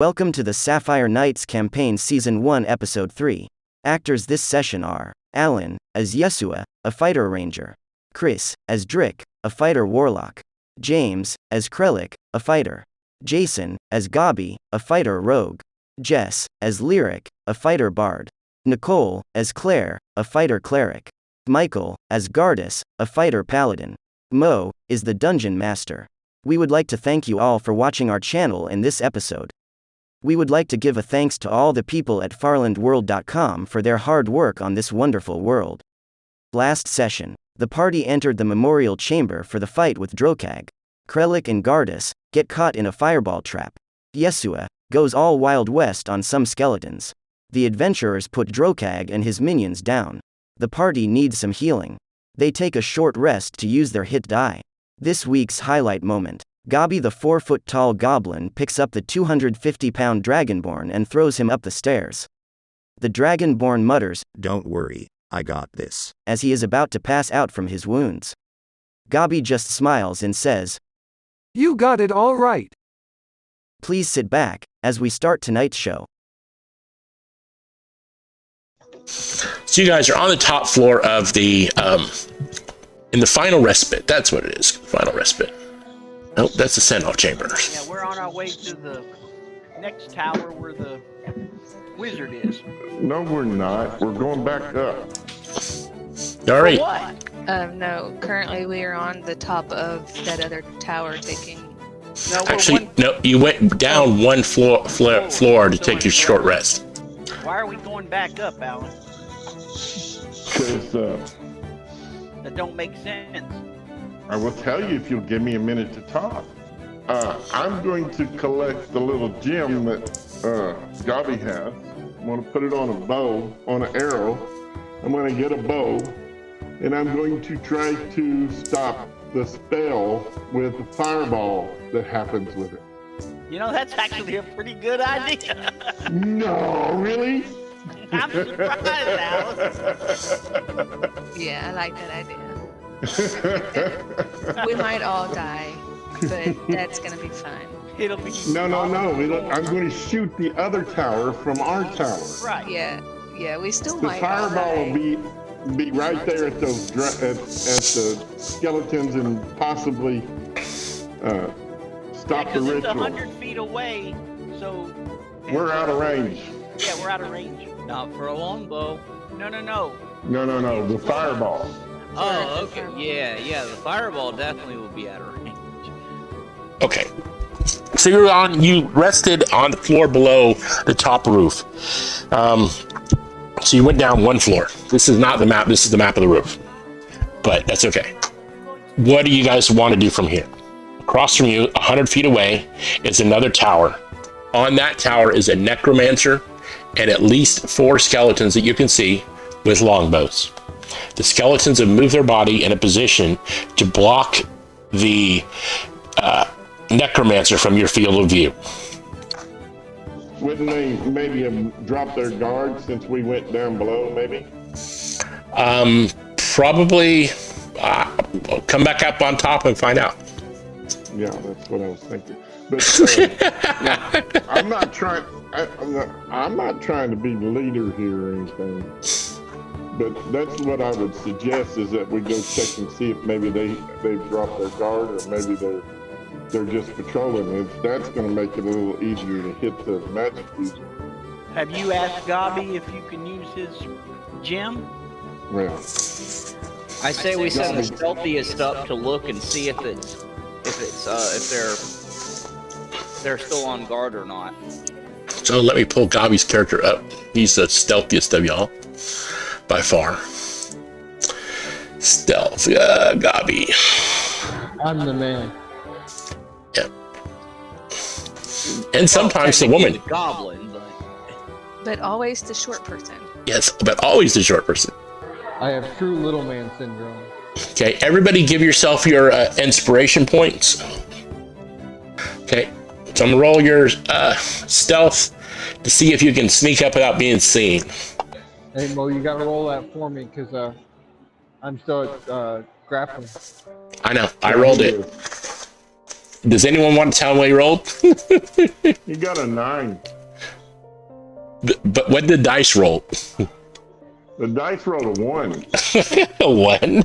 Welcome to the Sapphire Knights Campaign Season 1 Episode 3. Actors this session are Alan, as Yeshua, a fighter ranger; Chris, as Drick, a fighter warlock; James, as Krellick, a fighter; Jason, as Gabi, a fighter rogue; Jess, as Lyric, a fighter bard; Nicole, as Claire, a fighter cleric; Michael, as Gardus, a fighter paladin. Mo is the dungeon master. We would like to thank you all for watching our channel in this episode. We would like to give a thanks to all the people at farlandworld.com for their hard work on this wonderful world. Last session, the party entered the memorial chamber for the fight with Drokag. Krellick and Gardus get caught in a fireball trap. Yeshua goes all Wild West on some skeletons. The adventurers put Drokag and his minions down. The party needs some healing. They take a short rest to use their hit die. This week's highlight moment. Gabi the 4-foot-tall goblin picks up the 250-pound dragonborn and throws him up the stairs. The dragonborn mutters, "Don't worry, I got this," as he is about to pass out from his wounds. Gabi just smiles and says, "You got it all right." Please sit back, as we start tonight's show. So you guys are on the top floor of the, in the final respite. That's what it is, final respite. Nope, that's the send-off chamber. Yeah, we're on our way to the next tower where the wizard is. No, we're not. We're going back up. All right. What? No, currently we are on the top of that other tower taking... No, we're Actually, no, you went down one floor to take your short rest. Why are we going back up, Alan? Because That don't make sense. I will tell you if you'll give me a minute to talk. I'm going to collect the little gem that Gabi has. I'm going to put it on a bow, on an arrow. I'm going to get a bow, and I'm going to try to stop the spell with the fireball that happens with it. You know, that's actually a pretty good idea. No, really? I'm surprised, Alan. Yeah, I like that idea. We might all die, but that's gonna be fun. No. I'm going to shoot the other tower from our tower. Right. Yeah, we still The might all fireball die. will be right there at those at the skeletons and possibly stop the It's ritual. 100 feet away, so... We're out of range. Yeah, we're out of range. Not for a longbow. No. No, the fireball. Oh, okay. Yeah, the fireball definitely will be out of range. Okay. So you rested on the floor below the top roof. So you went down one floor. This is not the map, this is the map of the roof. But that's okay. What do you guys want to do from here? Across from you, 100 feet away, is another tower. On that tower is a necromancer and at least 4 skeletons that you can see with longbows. The skeletons have moved their body in a position to block the necromancer from your field of view. Wouldn't they maybe have dropped their guard since we went down below, maybe? Probably come back up on top and find out. Yeah, that's what I was thinking. But I'm not trying. I'm not trying to be the leader here or anything. But that's what I would suggest is that we go check and see if maybe they've dropped their guard or maybe they're just patrolling. If that's going to make it a little easier to hit the magic user. Have you asked Gabi if you can use his gem? Well, I say we send the stealthiest up to look and see if they're still on guard or not. So let me pull Gabi's character up. He's the stealthiest of y'all, by far. Stealth, Gabi. I'm the man. Yeah. And sometimes the woman. The goblin, But always the short person. Yes, but always the short person. I have true little man syndrome. Okay, everybody give yourself your inspiration points. Okay, so I'm gonna roll your stealth to see if you can sneak up without being seen. Hey Mo, you gotta roll that for me because I'm still at grappling. I know, I rolled it. Does anyone want to tell him what he rolled? You got a 9. But what did the dice roll? The dice rolled a 1. A 1?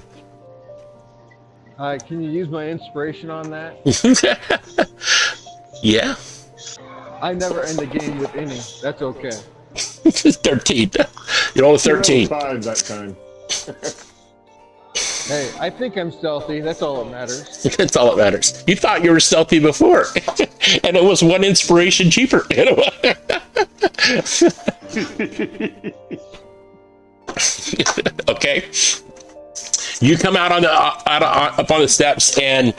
Can you use my inspiration on that? Yeah. I never end the game with any. That's okay. 13. You rolled a 13. 5 that time. Hey, I think I'm stealthy. That's all that matters. That's all that matters. You thought you were stealthy before, and it was 1 inspiration cheaper. Okay. You come out on the up on the steps, and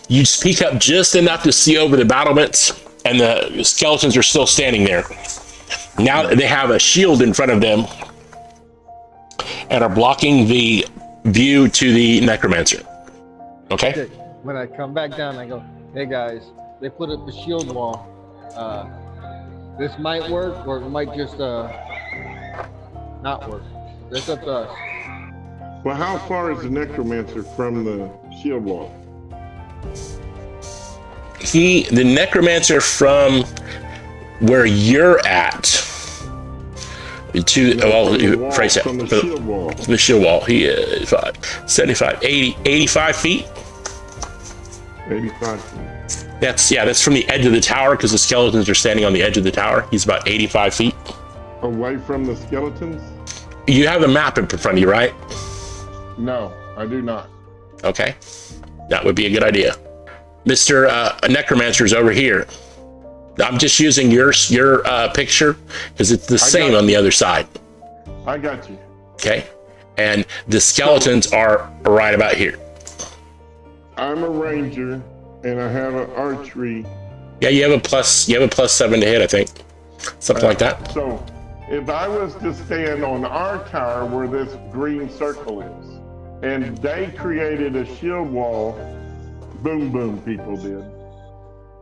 you speak up just enough to see over the battlements, and the skeletons are still standing there. Now they have a shield in front of them and are blocking the view to the necromancer. Okay. When I come back down, I go, hey guys, they put up a shield wall. This might work, or it might just not work. That's up to us. Well, how far is the necromancer from the shield wall? The necromancer from where you're at to phrase that, from the shield wall. The shield wall. He is 75, 80, 85 feet. 85 feet. That's from the edge of the tower, because the skeletons are standing on the edge of the tower. He's about 85 feet. Away from the skeletons? You have the map in front of you, right? No, I do not. Okay. That would be a good idea. Mr. Necromancer is over here. I'm just using your picture because it's the same on the other side. I got you. Okay. And the skeletons are right about here. I'm a ranger and I have an archery. Yeah, you have a plus 7 to hit, I think. Something like that. So if I was to stand on our tower where this green circle is, and they created a shield wall, boom boom people did,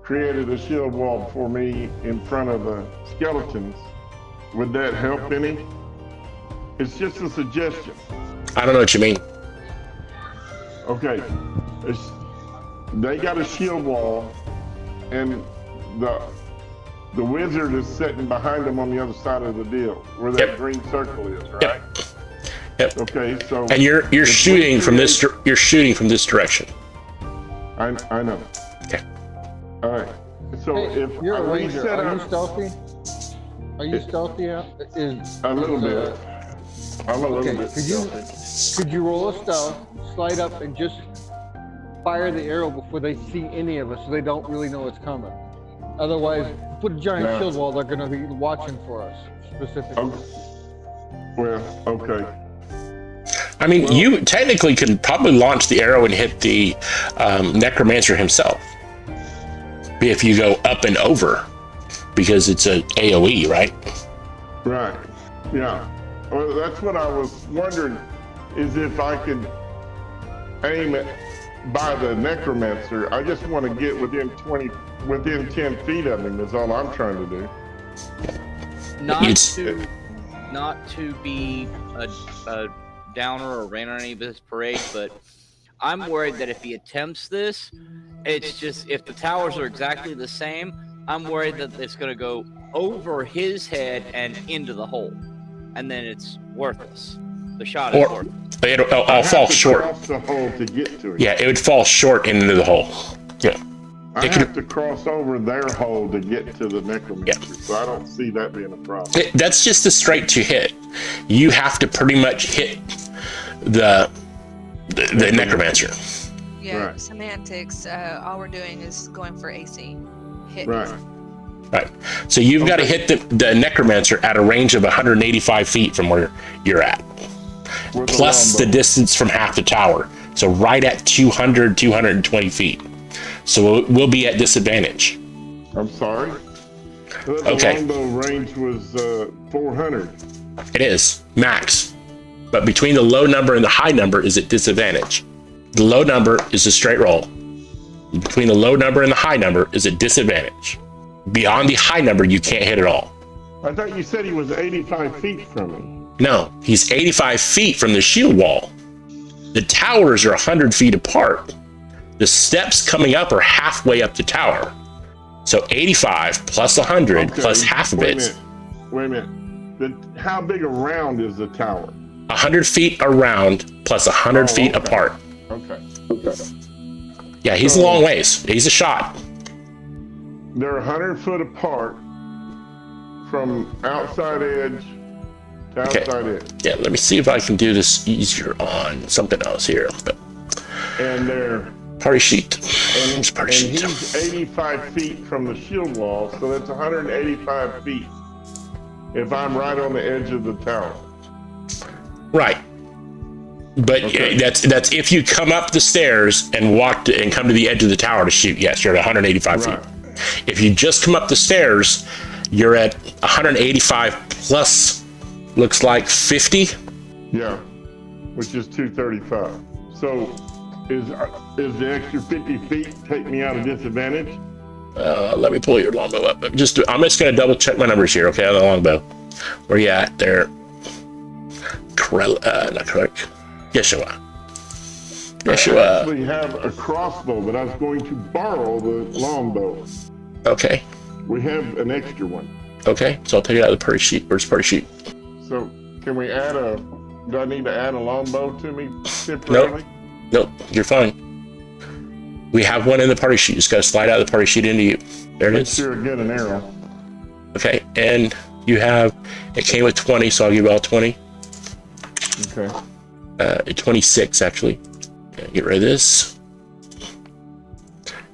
created a shield wall for me in front of the skeletons, would that help any? It's just a suggestion. I don't know what you mean. Okay, they got a shield wall, and the wizard is sitting behind them on the other side of the deal, where that green circle is, right? Yep. Okay, so and you're shooting from this direction. I know. Okay. All right. So Hey, if you're a we ranger, set are you up stealthy? Are you stealthy? a little bit, I'm a little Okay, bit. stealthy. could you roll a stealth, slide up, and just fire the arrow before they see any of us, so they don't really know it's coming? Otherwise, put a giant No. shield wall. They're going to be watching for us specifically. Okay. Well, okay. I mean, you technically could probably launch the arrow and hit the necromancer himself if you go up and over, because it's a AOE, right? Right. Yeah. Well, that's what I was wondering, is if I could aim it by the necromancer. I just want to get within 10 feet of him is all I'm trying to do. Not to be a downer or rain on any of this parade, but I'm worried that if he attempts this, it's just, if the towers are exactly the same, I'm worried that it's going to go over his head and into the hole, and then it's worthless. The shot is worthless. It'll fall short. Cross the hole to get to him. Yeah, it would fall short into the hole. Yeah. I have to cross over their hole to get to the necromancer, so I don't see that being a problem. That's just a straight to hit. You have to pretty much hit the necromancer. Yeah, Right. semantics. All we're doing is going for AC. Hit. Right. Right. So you've got to hit the necromancer at a range of 185 feet from where you're at, With plus the longbow. distance from half the tower. So right at 220 feet. So we'll be at disadvantage. I'm sorry? The Okay. longbow range was 400. It is max, but between the low number and the high number is at disadvantage. The low number is a straight roll. Between the low number and the high number is a disadvantage. Beyond the high number, you can't hit at all. I thought you said he was 85 feet from me. No, he's 85 feet from the shield wall. The towers are 100 feet apart. The steps coming up are halfway up the tower. So 85 plus 100 plus half of it. Wait a minute. How big around is the tower? 100 feet around plus 100 feet apart. Okay. Yeah, he's a long ways. He's a shot. They're 100 foot apart from outside edge to outside edge. Yeah, let me see if I can do this easier on something else here. But And they're party sheet. and Party sheet. he's 85 feet from the shield wall, so that's 185 feet. If I'm right on the edge of the tower. Right. But that's if you come up the stairs and and come to the edge of the tower to shoot. Yes, you're at 185 feet. If you just come up the stairs, you're at 185 plus, looks like 50. Yeah, which is 235. So is the extra 50 feet take me out of disadvantage? Let me pull your longbow up. I'm just gonna double check my numbers here, okay, on the longbow. Where you at there? Not correct. Yeshua. I actually have a crossbow, but I was going to borrow the longbow. Okay. We have an extra one. Okay, so I'll take it out of the party sheet. Where's the party sheet? So can we do I need to add a longbow to me temporarily? Nope, you're fine. We have one in the party sheet. You just gotta slide out of the party sheet into you. There it is. Sure, get an arrow. Okay, and you have, it came with 20, so I'll give you all 20. Okay. 26 actually. Okay, get rid of this.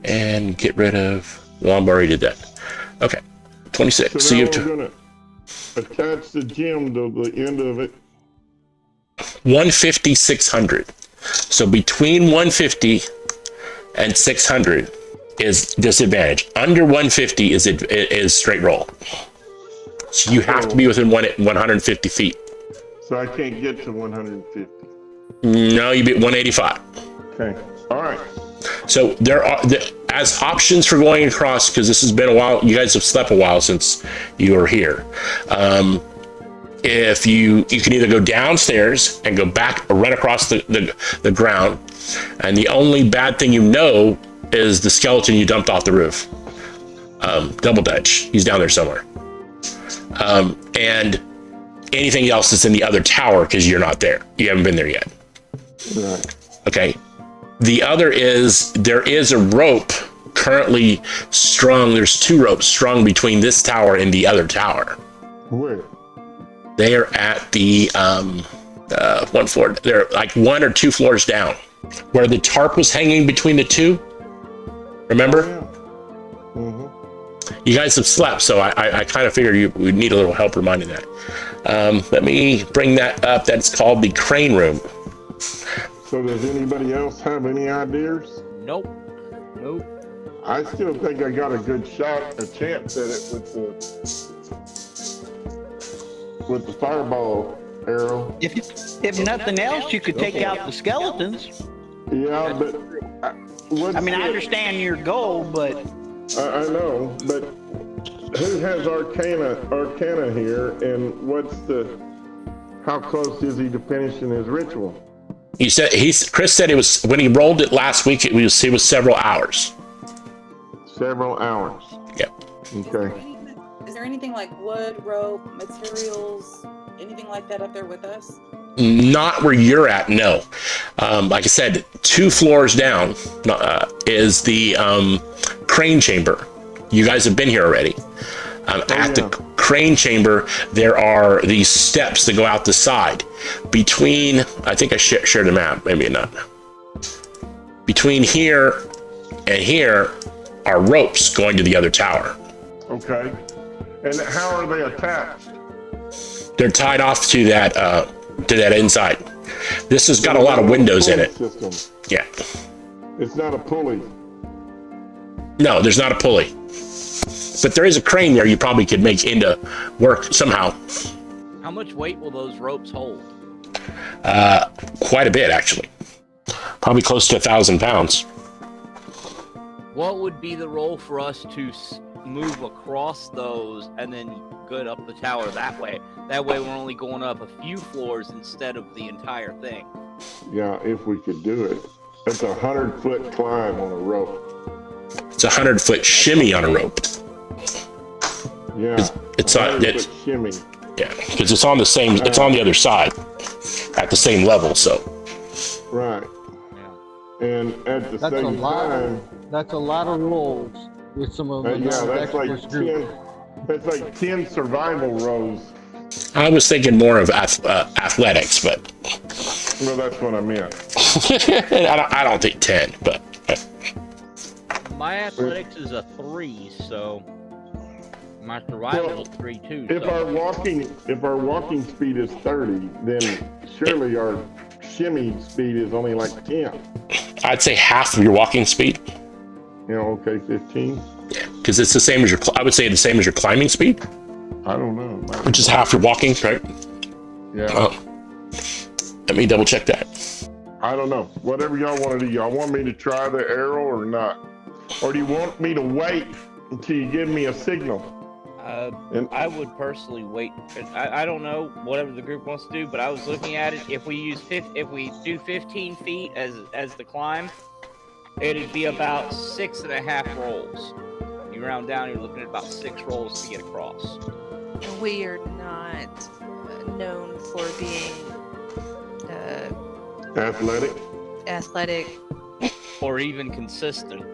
And get rid of, the longbow already did that. Okay, 26. So you now have we're gonna attach the gem to the end of it. 150, 600. So between 150 and 600 is disadvantage. Under 150 is straight roll. So you have to be within 150 feet. So I can't get to 150. No, you beat 185. Okay. All right. So there are, as options for going across, because this has been a while, you guys have slept a while since you were here. If you can either go downstairs and go back or run across the ground, and the only bad thing you know is the skeleton you dumped off the roof. Double Dutch, he's down there somewhere. And anything else that's in the other tower, because you're not there. You haven't been there yet. Right. Okay. The other is, there is a rope currently strung. There's 2 ropes strung between this tower and the other tower. Where? They are at the one floor. They're like 1 or 2 floors down, where the tarp was hanging between the 2. Remember? Oh, yeah. Mm-hmm. You guys have slept, so I kind of figured you would need a little help reminding that. Let me bring that up. That's called the crane room. So does anybody else have any ideas? Nope. I still think I got a chance at it with the fireball arrow. If nothing else, you could take out the skeletons. Yeah, but I mean, I understand your goal, but I know, but who has Arcana here, and how close is he to finishing his ritual? He said Chris said it was, when he rolled it last week, it was several hours. Several hours. Yep. Okay. Is there anything like wood, rope, materials, anything like that up there with us? Not where you're at, no. Like I said, 2 floors down is the crane chamber. You guys have been here already. The crane chamber, there are these steps that go out the side. Between, I think I shared the map, maybe not. Between here and here are ropes going to the other tower. Okay. And how are they attached? They're tied off to that inside. This has got a lot of windows in it. System. Yeah. It's not a pulley. No, there's not a pulley. But there is a crane there you probably could make into work somehow. How much weight will those ropes hold? Quite a bit, actually. Probably close to 1,000 pounds. What would be the roll for us to move across those and then go up the tower that way? That way we're only going up a few floors instead of the entire thing. Yeah, if we could do it. It's a 100-foot climb on a rope. It's a 100-foot shimmy on a rope. Yeah. It's on. It's shimmy. yeah, because it's on the same. It's on the other side, at the same level. So. Right. And at the same time, that's a lot of rolls with some of the yeah, that's like group. 10. That's like 10 survival rows. I was thinking more of athletics, but. Well, that's what I meant. I don't think 10, but. My athletics is a 3, so my survival is 3 too. If our walking speed is 30, then surely our shimmy speed is only like 10. I'd say half of your walking speed. Okay, 15. Yeah, because it's the same as your. I would say the same as your climbing speed. I don't know. Which is half your walking, right? Yeah. Let me double check that. I don't know. Whatever y'all want to do. Y'all want me to try the arrow or not? Or do you want me to wait until you give me a signal? I would personally wait. I don't know whatever the group wants to do, but I was looking at it. If we use if we do 15 feet as the climb, it'd be about 6.5 rolls. You round down, you're looking at about 6 rolls to get across. We are not known for being athletic, or even consistent.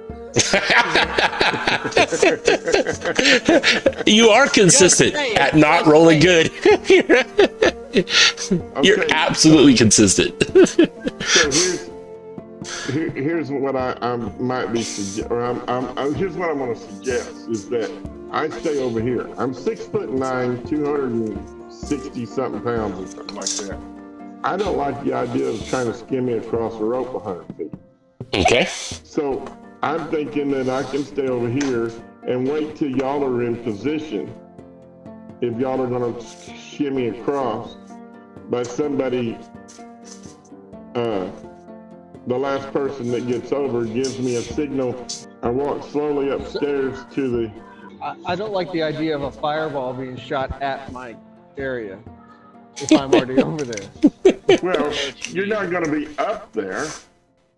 You are consistent at not rolling good. You're absolutely consistent. So here's what I might be here's what I'm going to suggest is that I stay over here. I'm 6'9", 260 something pounds or something like that. I don't like the idea of trying to skim me across a rope 100 feet. Okay. So I'm thinking that I can stay over here and wait till y'all are in position. If y'all are going to shimmy across, by somebody, the last person that gets over gives me a signal. I walk slowly upstairs to the. I don't like the idea of a fireball being shot at my area if I'm already over there. Well, you're not going to be up there.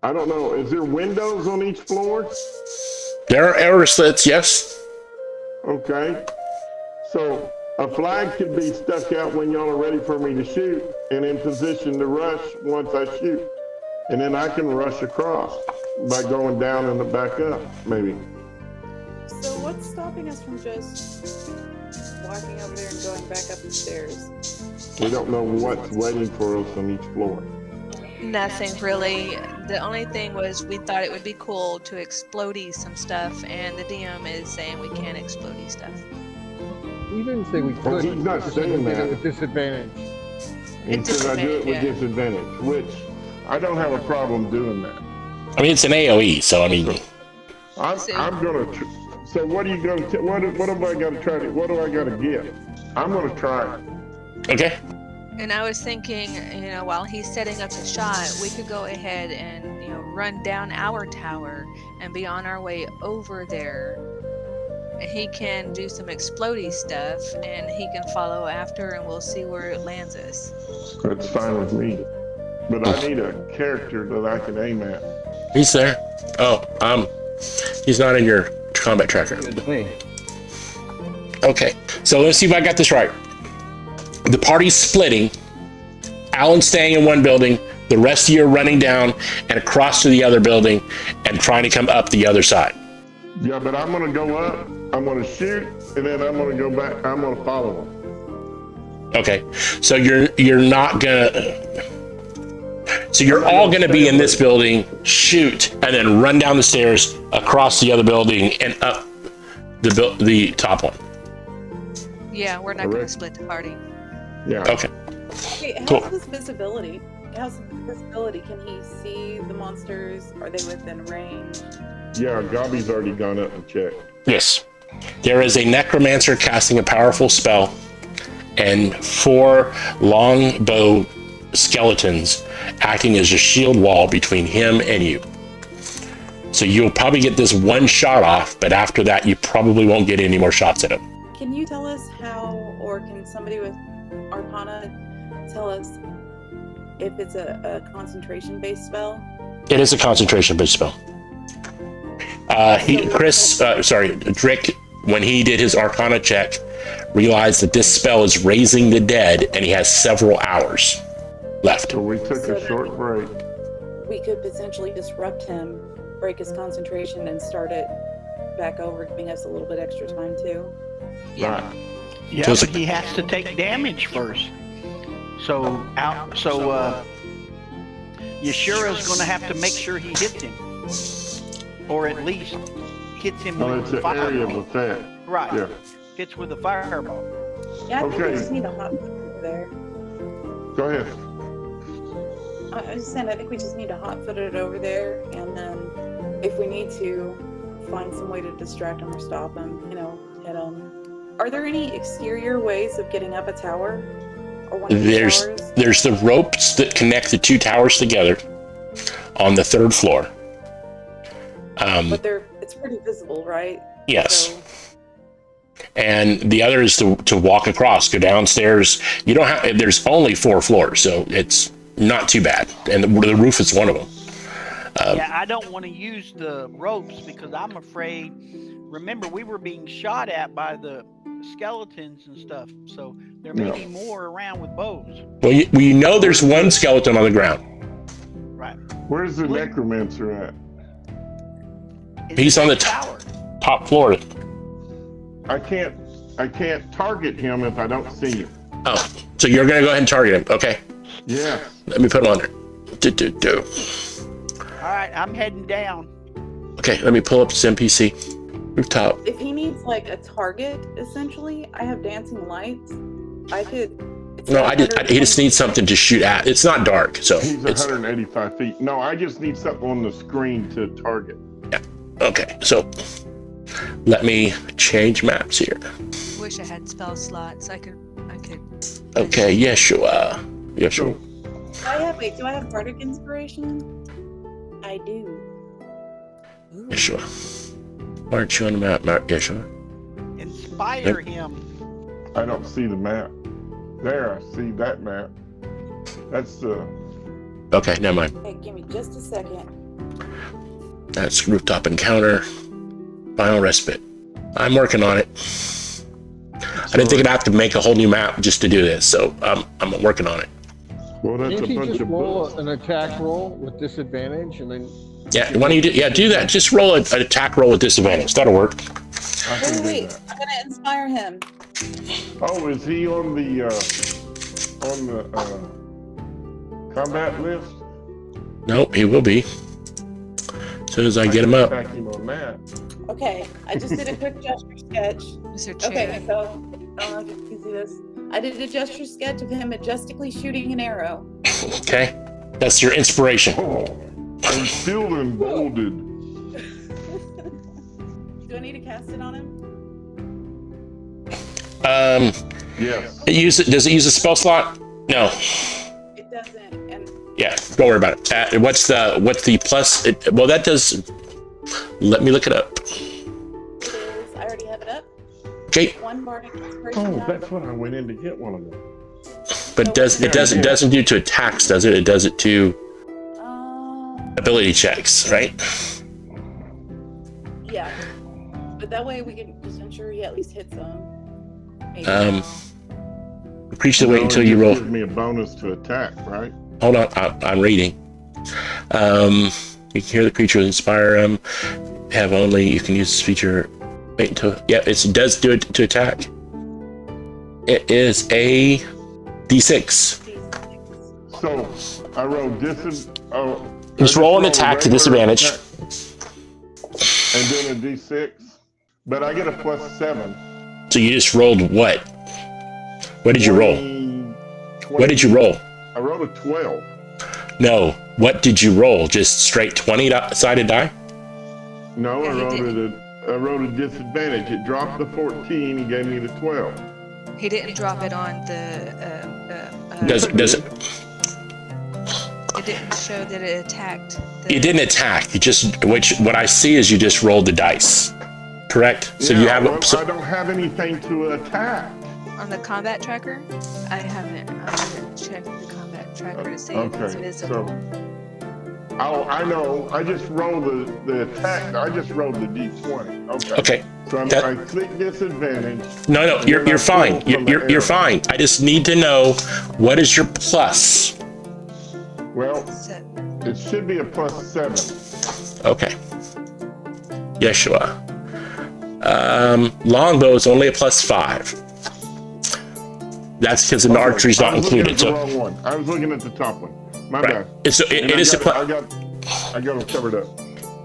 I don't know. Is there windows on each floor? There are arrow slits, yes. Okay. So a flag could be stuck out when y'all are ready for me to shoot and in position to rush once I shoot. And then I can rush across by going down and back up, maybe. So what's stopping us from just walking over there and going back up the stairs? We don't know what's waiting for us on each floor. Nothing really. The only thing was we thought it would be cool to explodey some stuff, and the DM is saying we can't explodey stuff. We didn't say we could. Well, he's not saying that. At disadvantage. He said I do it with disadvantage, which I don't have a problem doing that. I mean, it's an AOE, so I mean. I'm gonna. So what are you gonna? What am I gonna try to? What do I gotta get? I'm gonna try it. Okay. And I was thinking, while he's setting up the shot, we could go ahead and, run down our tower and be on our way over there. And he can do some explodey stuff, and he can follow after, and we'll see where it lands us. That's fine with me. But I need a character that I can aim at. He's there. Oh, he's not in your combat tracker. Good me. Okay, so let's see if I got this right. The party's splitting. Alan's staying in one building. The rest of you are running down and across to the other building and trying to come up the other side. Yeah, but I'm gonna go up. I'm gonna shoot, and then I'm gonna go back. I'm gonna follow him. Okay, so you're not gonna. So you're all gonna be in this building, shoot, and then run down the stairs across the other building and up the top one. Yeah, we're not going to split the party. Yeah. Okay. Hey, how's Cool. his visibility? How's his visibility? Can he see the monsters? Are they within range? Yeah, Gobby's already gone up and checked. Yes. There is a necromancer casting a powerful spell, and 4 longbow skeletons acting as a shield wall between him and you. So you'll probably get this one shot off, but after that, you probably won't get any more shots at him. Can you tell us how, or can somebody with Arcana tell us if it's a concentration-based spell? It is a concentration-based spell. Drick, when he did his Arcana check, realized that this spell is raising the dead, and he has several hours left. So we took a short break. We could potentially disrupt him, break his concentration, and start it back over, giving us a little bit extra time too. Yeah. Right. Yeah, So but he has to take damage first. So Yashura's going to have to make sure he hits him, or at least hits him Oh, with it's a an area of fireball. effect. Right. Yeah. Hits with a fireball. Yeah, I think we Okay. just need a hot foot over there. Go ahead. I was just saying, I think we just need to hot foot it over there, and then if we need to, find some way to distract him or stop him, hit him. Are there any exterior ways of getting up a tower? Or one of the towers? There's the ropes that connect the two towers together on the 3rd floor. But it's pretty visible, right? Yes. So, And the other is to walk across, go downstairs. You don't have. There's only 4 floors, so it's not too bad. And the roof is one of them. Yeah, I don't want to use the ropes because I'm afraid. Remember, we were being shot at by the skeletons and stuff, so there may be more around with bows. Well, you know there's one skeleton on the ground. Right. Where's the necromancer at? He's on the tower. top floor. I can't target him if I don't see him. Oh, so you're gonna go ahead and target him? Okay. Yeah. Let me put him on there. All right, I'm heading down. Okay, let me pull up this NPC. Rooftop. if he needs like a target, essentially, I have dancing lights. I could. No, he just needs something to shoot at. It's not dark, so He's it's 185 feet. No, I just need something on the screen to target. okay. So let me change maps here. Wish I had spell slots. I could. Okay, Yeshua. Do I have bardic inspiration? I do. Yeshua. Why aren't you on the map, Yeshua? Inspire him. I don't see the map. There, I see that map. That's the. Okay, never mind. Hey, give me just a second. That's rooftop encounter. Final respite. I'm working on it. I didn't think I'd have to make a whole new map just to do this, so I'm working on it. Well, that's Can't a you bunch just of roll books. an attack roll with disadvantage and then? Yeah, why don't you do that? Just roll an attack roll with disadvantage. That'll work. I can do Wait, that. I'm gonna inspire him. Oh, is he on the combat list? Nope, he will be. As soon as I get him up. Attack him on that. Okay, I just did a quick gesture sketch. Is there Okay, so I don't know if you can see this. I did a gesture sketch of him majestically shooting an arrow. Okay, that's your inspiration. Oh, I'm still emboldened. Do I need to cast it on him? Yes. Does it use a spell slot? No. It doesn't, and Yeah, don't worry about it. What's the plus? Well, that does. Let me look it up. it is. I already have it up. Okay, One bardic inspiration. Oh, die. that's what I went in to get one of them. but it doesn't do to attacks, does it? It does it to ability checks, right? Yeah, but that way we can just ensure he at least hits them. Maybe. Appreciate wait No, until it you just roll. gives me a bonus to attack, right? Hold on, I'm reading. You can hear the creature inspire him. You can use this feature. Wait until, yeah, it does do it to attack. It is a D6. So I roll Just roll an attack to disadvantage. And then a D6, but I get a +7. So you just rolled what? What did you roll? 20. What did you roll? I rolled a 12. No, what did you roll? Just straight 20-sided die? No, Yeah, I rolled a disadvantage. It dropped the 14 and gave me the 12. He didn't drop it on the. Does it? It didn't show that it attacked. You didn't attack. You just what I see is you just rolled the dice. Correct? So Yeah, you have well, I don't have anything to attack. On the combat tracker, I haven't checked the combat tracker to see if it's Okay, visible. so Oh, I know. I just rolled the attack. I just rolled the D20. Okay. Okay. So I click disadvantage. No, you're fine. You're fine. I just need to know what is your plus. Well, it should be a +7. Okay. Yeshua. Longbow is only a +5. That's because the archery's not included. So wrong one. I was looking at the top one. My bad. It is a plus. I got them covered up.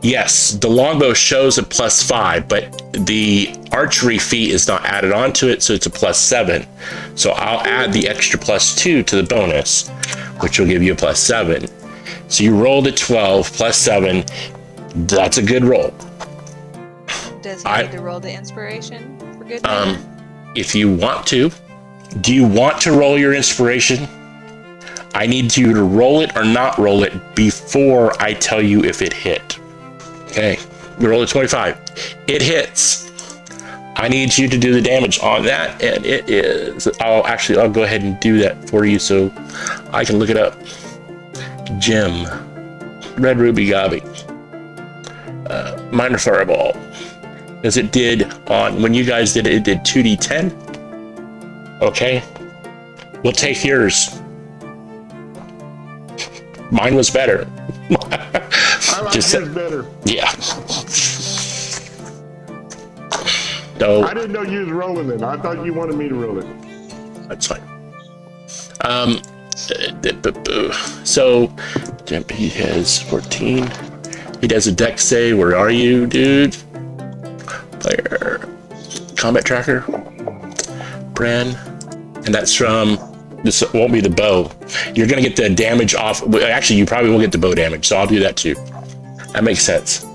Yes, the longbow shows a +5, but the archery feat is not added onto it, so it's a +7. So I'll add the extra +2 to the bonus, which will give you a +7. So you rolled a 12 +7. That's a good roll. Does he need to roll the inspiration for good? If you want to, do you want to roll your inspiration? I need you to roll it or not roll it before I tell you if it hit. Okay, we roll a 25. It hits. I need you to do the damage on that, and it is. I'll go ahead and do that for you so I can look it up. Gem, red ruby gobby, minor fireball. As it did when you guys did it, it did 2d10. Okay, we'll take yours. Mine was better. I like yours better. Yeah. No. I didn't know you was rolling it. I thought you wanted me to roll it. That's fine. So he has 14. He does a dex save. Where are you, dude? Player. Combat tracker. Bran. And that's from. This won't be the bow. You're gonna get the damage off. Actually, you probably will get the bow damage, so I'll do that too. That makes sense.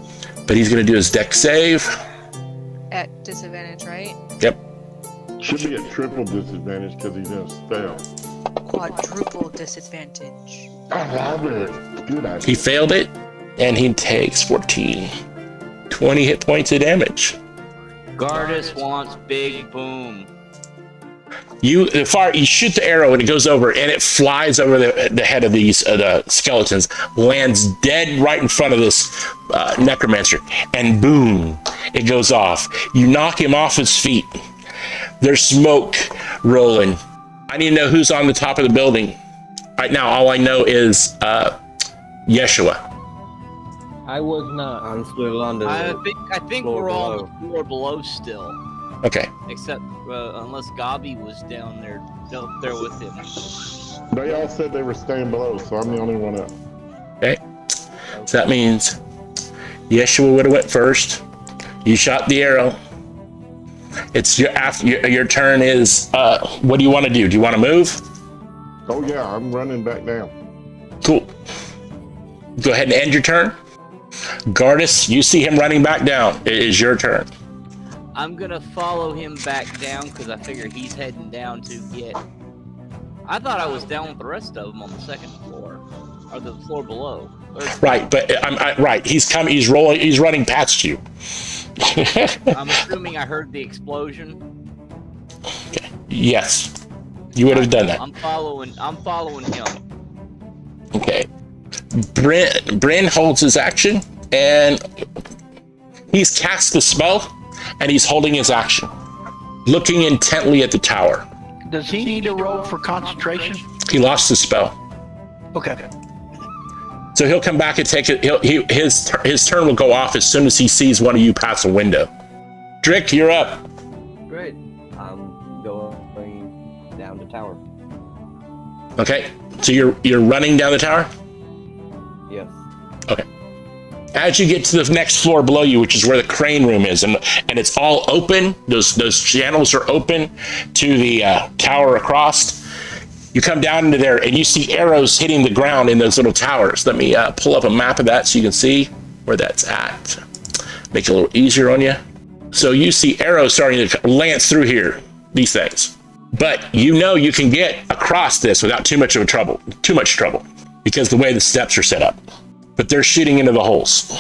But he's gonna do his dex save. At disadvantage, right? Yep. Should be at triple disadvantage because he's in a spell. Quadruple disadvantage. I love it. Good idea. He failed it, and he takes 14. 20 hit points of damage. Gardas wants big boom. You shoot the arrow and it goes over and it flies over the head of these the skeletons, lands dead right in front of this necromancer, and boom, it goes off. You knock him off his feet. There's smoke rolling. I need to know who's on the top of the building. Right now, all I know is Yeshua. I was not. I'm still under. I think we're all on the floor below still. Okay. Except unless Gabi was down there with him. They all said they were staying below, so I'm the only one up. Okay. So that means Yeshua would have went first. You shot the arrow. It's your turn is, what do you want to do? Do you want to move? Oh yeah, I'm running back down. Cool. Go ahead and end your turn. Gardas, you see him running back down. It is your turn. I'm gonna follow him back down because I figure he's heading down to get. I thought I was down with the rest of them on the second floor, or the floor below. Right, but right. He's coming. He's rolling. He's running past you. I'm assuming I heard the explosion. Okay. Yes, you would have done that. I'm following him. Okay. Bryn holds his action, and he's cast the spell. And he's holding his action, looking intently at the tower. Does he need to roll for concentration? He lost the spell. Okay. So he'll come back and take it. His turn will go off as soon as he sees one of you pass a window. Drick, you're up. Great. I'm going down the tower. Okay. So you're running down the tower? Yes. Okay. As you get to the next floor below you, which is where the crane room is, and it's all open, those channels are open to the tower across. You come down into there, and you see arrows hitting the ground in those little towers. Let me pull up a map of that so you can see where that's at. Make it a little easier on you. So you see arrows starting to lance through here, these things. But you know you can get across this without too much trouble, because the way the steps are set up. But they're shooting into the holes.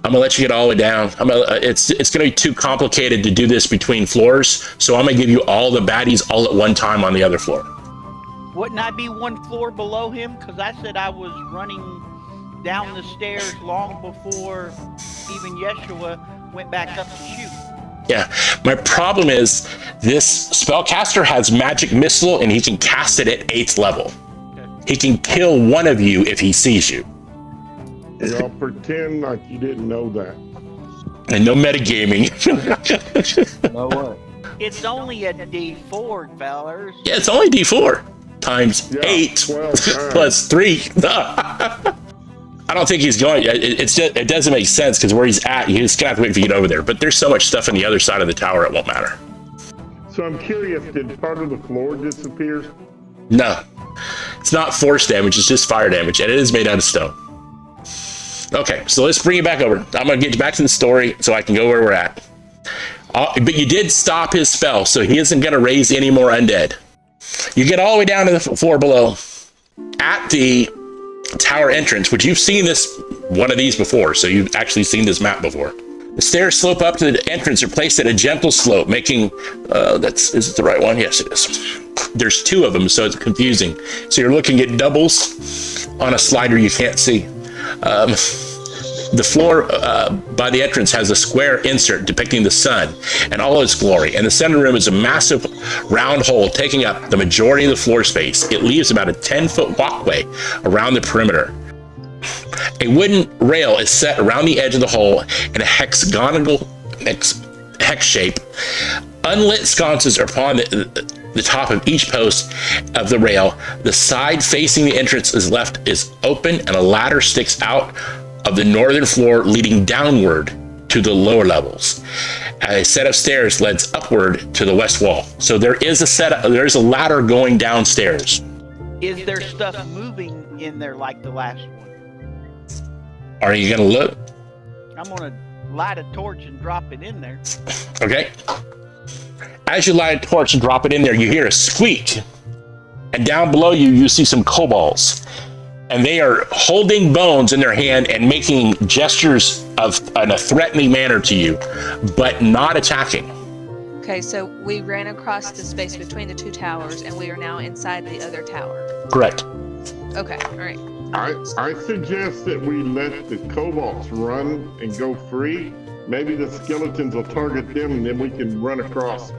I'm gonna let you get all the way down. It's gonna be too complicated to do this between floors, so I'm gonna give you all the baddies all at one time on the other floor. Wouldn't I be one floor below him? Because I said I was running down the stairs long before even Yeshua went back up to shoot. Yeah, my problem is this spellcaster has magic missile and he can cast it at 8th level. He can kill one of you if he sees you. Y'all pretend like you didn't know that. And no metagaming. No what? It's only a D4, fellas. Yeah, it's only D4 times 8 12 times. plus 3. I don't think he's going. It's just, it doesn't make sense because where he's at, he's gonna have to wait for you to get over there. But there's so much stuff on the other side of the tower, it won't matter. So I'm curious, did part of the floor disappear? No, it's not force damage. It's just fire damage, and it is made out of stone. Okay, so let's bring it back over. I'm gonna get you back to the story so I can go where we're at. But you did stop his spell, so he isn't gonna raise any more undead. You get all the way down to the floor below at the tower entrance, which you've seen one of these before, so you've actually seen this map before. The stairs slope up to the entrance are placed at a gentle slope, making, is it the right one? Yes, it is. There's 2 of them, so it's confusing. So you're looking at doubles on a slider you can't see. The floor by the entrance has a square insert depicting the sun and all its glory, and the center room is a massive round hole taking up the majority of the floor space. It leaves about a 10-foot walkway around the perimeter. A wooden rail is set around the edge of the hole in a hexagonal hex shape. Unlit sconces are upon the top of each post of the rail. The side facing the entrance is open, and a ladder sticks out of the northern floor leading downward to the lower levels. A set of stairs leads upward to the west wall. So there's a ladder going downstairs. Is there stuff moving in there like the last one? Are you gonna look? I'm gonna light a torch and drop it in there. Okay. As you light a torch and drop it in there, you hear a squeak. And down below you, you see some kobolds. And they are holding bones in their hand and making gestures in a threatening manner to you, but not attacking. Okay, so we ran across the space between the 2 towers, and we are now inside the other tower. Correct. Okay, all right. I suggest that we let the kobolds run and go free. Maybe the skeletons will target them, and then we can run across.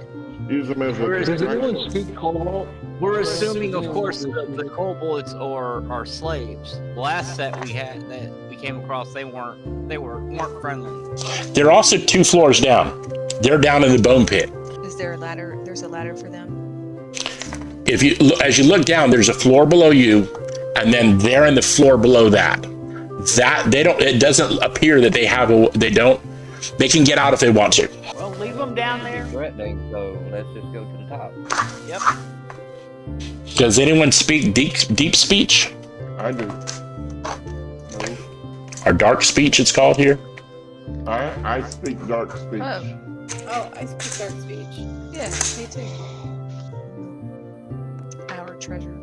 Use them as a Does anyone speak Cobalt? We're assuming, of course, that the kobolds are slaves. The last set we had that we came across, they weren't friendly. They're also 2 floors down. They're down in the bone pit. Is there a ladder? There's a ladder for them? As you look down, there's a floor below you, and then they're in the floor below that. It doesn't appear that they can get out if they want to. Well, leave them down there. Threatening, so let's just go to the top. Yep. Does anyone speak deep speech? I do. No. Oh. Or dark speech, it's called here? I speak dark speech. Oh, I speak dark speech. Yeah, me too. Our treasure.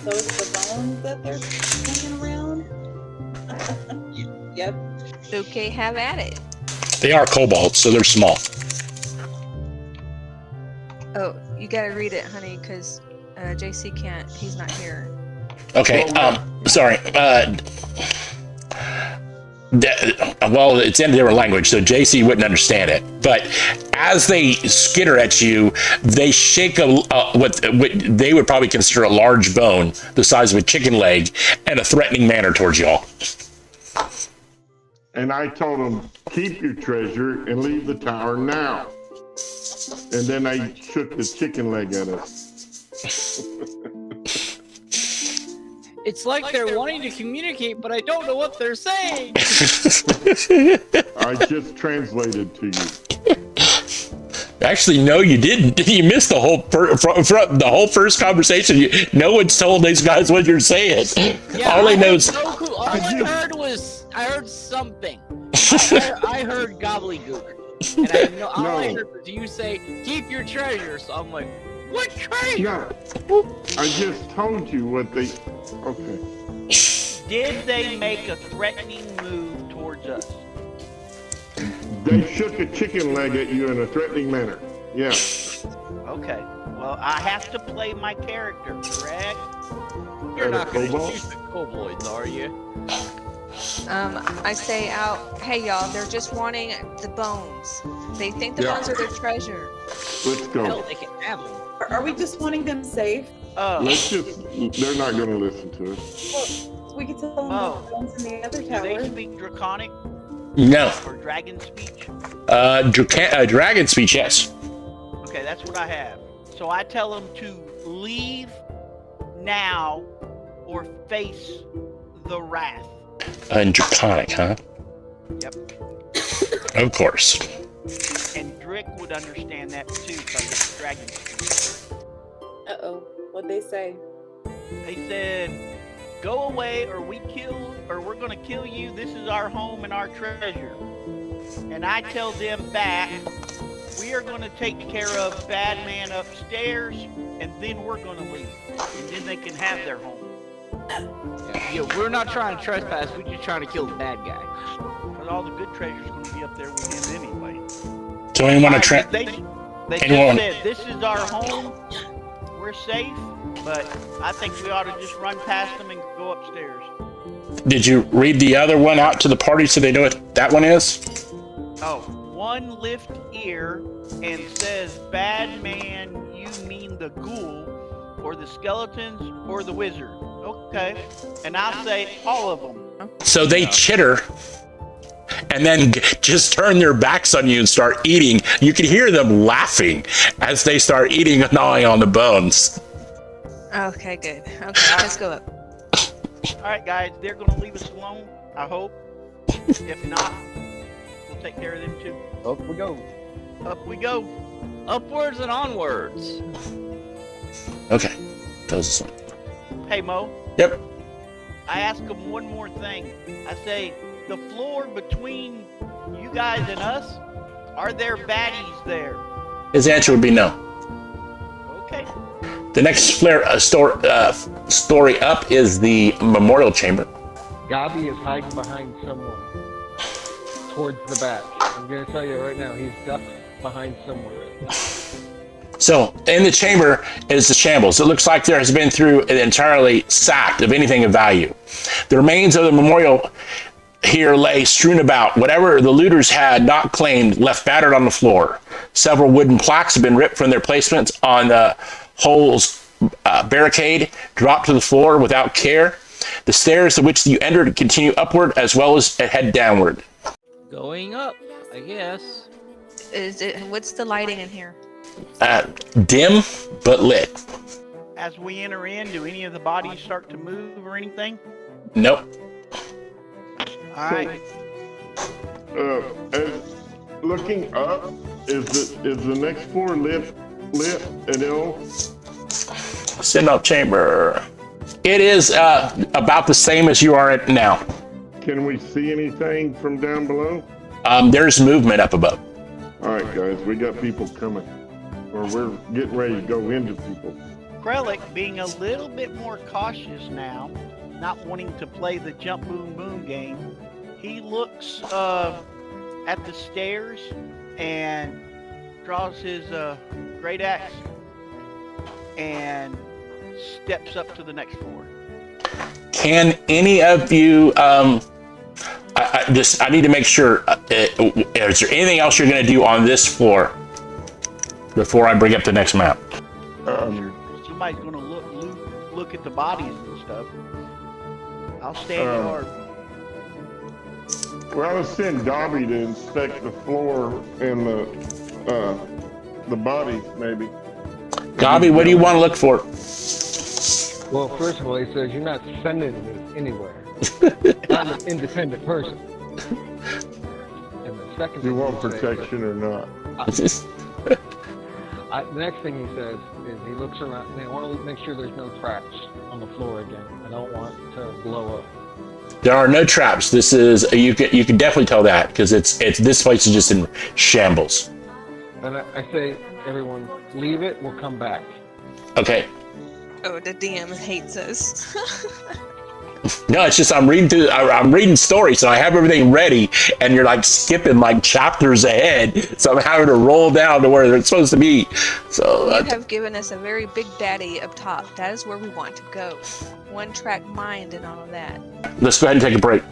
So is the bones that they're hanging around? Yep. Okay, have at it. They are kobolds, so they're small. Oh, you gotta read it, honey, because JC can't. He's not here. Okay, sorry. Well, it's in a different language, so JC wouldn't understand it. But as they skitter at you, they shake what they would probably consider a large bone, the size of a chicken leg, in a threatening manner towards y'all. And I told them, keep your treasure and leave the tower now. And then they shook the chicken leg at us. It's like they're wanting to communicate, but I don't know what they're saying. I just translated to you. Actually, no, you didn't. You missed the whole from the whole first conversation. No one's told these guys what you're saying. Yeah, All they know is all I heard was something. I heard gobbledygook. And all I heard was you say, keep your treasure. So I'm like, what treasure? No, I just told you what they... Okay. Did they make a threatening move towards us? They shook a chicken leg at you in a threatening manner. Yeah. Okay. Well, I have to play my character, correct? You're at a not going to cobalt? shoot the kobolds, are you? I say out, hey y'all, they're just wanting the bones. They think the Yeah. bones are their treasure. Let's Hell, go. they can have them. Are we just wanting them safe? Let's just. They're not going to listen to us. Well, we could tell them Oh. the bones in the other Do they tower. speak Draconic No. or Dragon speech? Dragon speech, yes. Okay, that's what I have. So I tell them to leave now or face the wrath. And Draconic, huh? Yep. Of course. And Drick would understand that too, because it's Dragon speech. Uh-oh. What'd they say? They said, "Go away, or we're gonna kill you. This is our home and our treasure." And I tell them back, "We are gonna take care of Bad Man upstairs, and then we're gonna leave, and then they can have their home." Yeah, we're not trying to trespass. We're just trying to kill the bad guy. But all the good treasure's gonna be up there with him anyway. So anyone want to They just anyone- said, "This is our home. We're safe." But I think we ought to just run past them and go upstairs. Did you read the other one out to the party so they know what that one is? Oh, one lift ear and says, "Bad man, you mean the ghoul, or the skeletons, or the wizard?" Okay. And I say all of them. So they chitter and then just turn their backs on you and start eating. You can hear them laughing as they start eating and gnawing on the bones. Okay, good. Okay, let's go up. All right, guys, they're going to leave us alone, I hope. If not, we'll take care of them too. Up we go. Up we go. Upwards and onwards. Okay. Those are Hey, Mo, Yep. I ask them one more thing. I say, the floor between you guys and us, are there baddies there? His answer would be no. Okay. The next story up is the memorial chamber. Gabi is hiding behind someone towards the back. I'm going to tell you right now, he's ducked behind somewhere. So in the chamber is the shambles. It looks like there has been through an entirely sacked of anything of value. The remains of the memorial here lay strewn about. Whatever the looters had not claimed left battered on the floor. Several wooden plaques have been ripped from their placements on the hole's barricade, dropped to the floor without care. The stairs to which you entered continue upward as well as head downward. Going up, I guess. What's the lighting in here? Dim but lit. As we enter in, do any of the bodies start to move or anything? Nope. All right. As looking up, is the next floor lit at all? Send up chamber. It is about the same as you are at now. Can we see anything from down below? There's movement up above. All right, guys, we got people coming, or we're getting ready to go into people. Krellick, being a little bit more cautious now, not wanting to play the jump boom boom game, he looks at the stairs and draws his great axe and steps up to the next floor. Can any of you? I need to make sure. Is there anything else you're going to do on this floor before I bring up the next map? Somebody's going to look at the bodies and stuff. I'll stand guard. Well, let's send Dobby to inspect the floor and the bodies, maybe. Gobby, what do you want to look for? Well, first of all, he says, "You're not sending me anywhere. I'm an independent person." And the second You thing want he says- protection or not? The next thing he says is he looks around and I want to make sure there's no traps on the floor again. I don't want to blow up. There are no traps. This is you can definitely tell that because it's this place is just in shambles. And I say, everyone, leave it. We'll come back. Okay. Oh, the DM hates us. No, it's just I'm reading stories, so I have everything ready, and you're like skipping like chapters ahead, so I'm having to roll down to where it's supposed to be. So You have given us a very big daddy up top. That is where we want to go. One track mind and all of that. let's go ahead and take a break.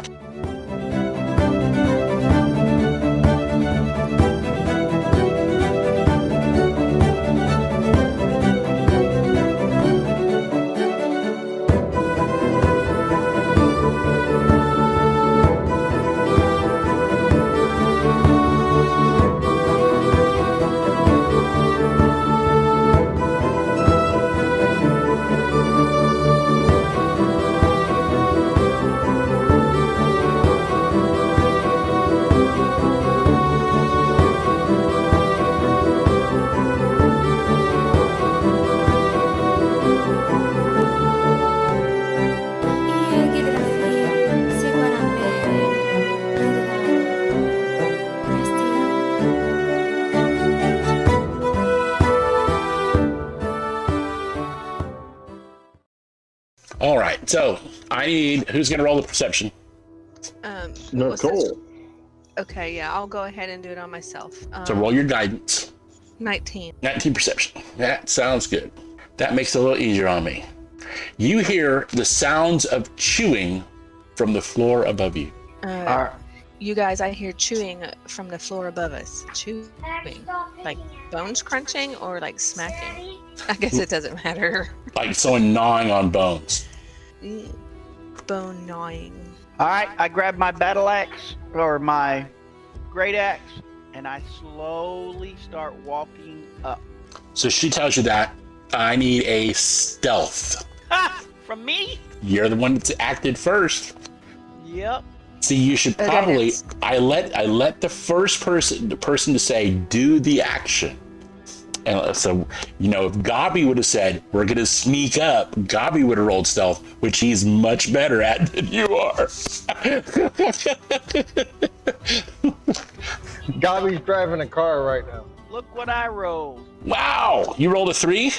All right, so I need who's going to roll the perception. what's Nicole. that? Okay, yeah, I'll go ahead and do it on myself. So roll your guidance. 19. 19 perception. That sounds good. That makes it a little easier on me. You hear the sounds of chewing from the floor above you. You guys, I hear chewing from the floor above us. Chewing. Like bones crunching or like smacking? I guess it doesn't matter. Like someone gnawing on bones. Bone gnawing. All right, I grab my battle axe or my great axe, and I slowly start walking up. So she tells you that I need a stealth. Ha! From me? You're the one that's acted first. Yep. See, you should probably. Guidance. I let the first person to say do the action. And so, you know, if Gabi would have said, we're going to sneak up, Gabi would have rolled stealth, which he's much better at than you are. Gabi's driving a car right now. Look what I rolled. Wow, you rolled a 3?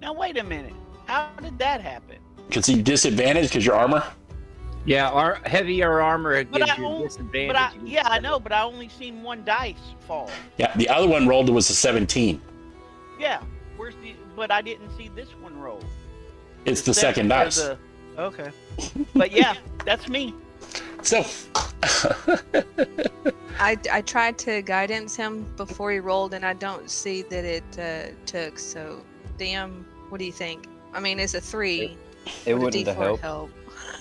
Now, wait a minute. How did that happen? Because you disadvantaged because your armor? Yeah, our heavier armor But gives I you only- disadvantage. yeah, I know, but I only seen one dice fall. Yeah, the other one rolled was a 17. Yeah, but I didn't see this one roll. It's the It says second for dice. Okay. But yeah, that's me. So, I tried to guidance him before he rolled, and I don't see that it took. So, damn, what do you think? I mean, it's a 3. It Would a wouldn't have D4 helped. help?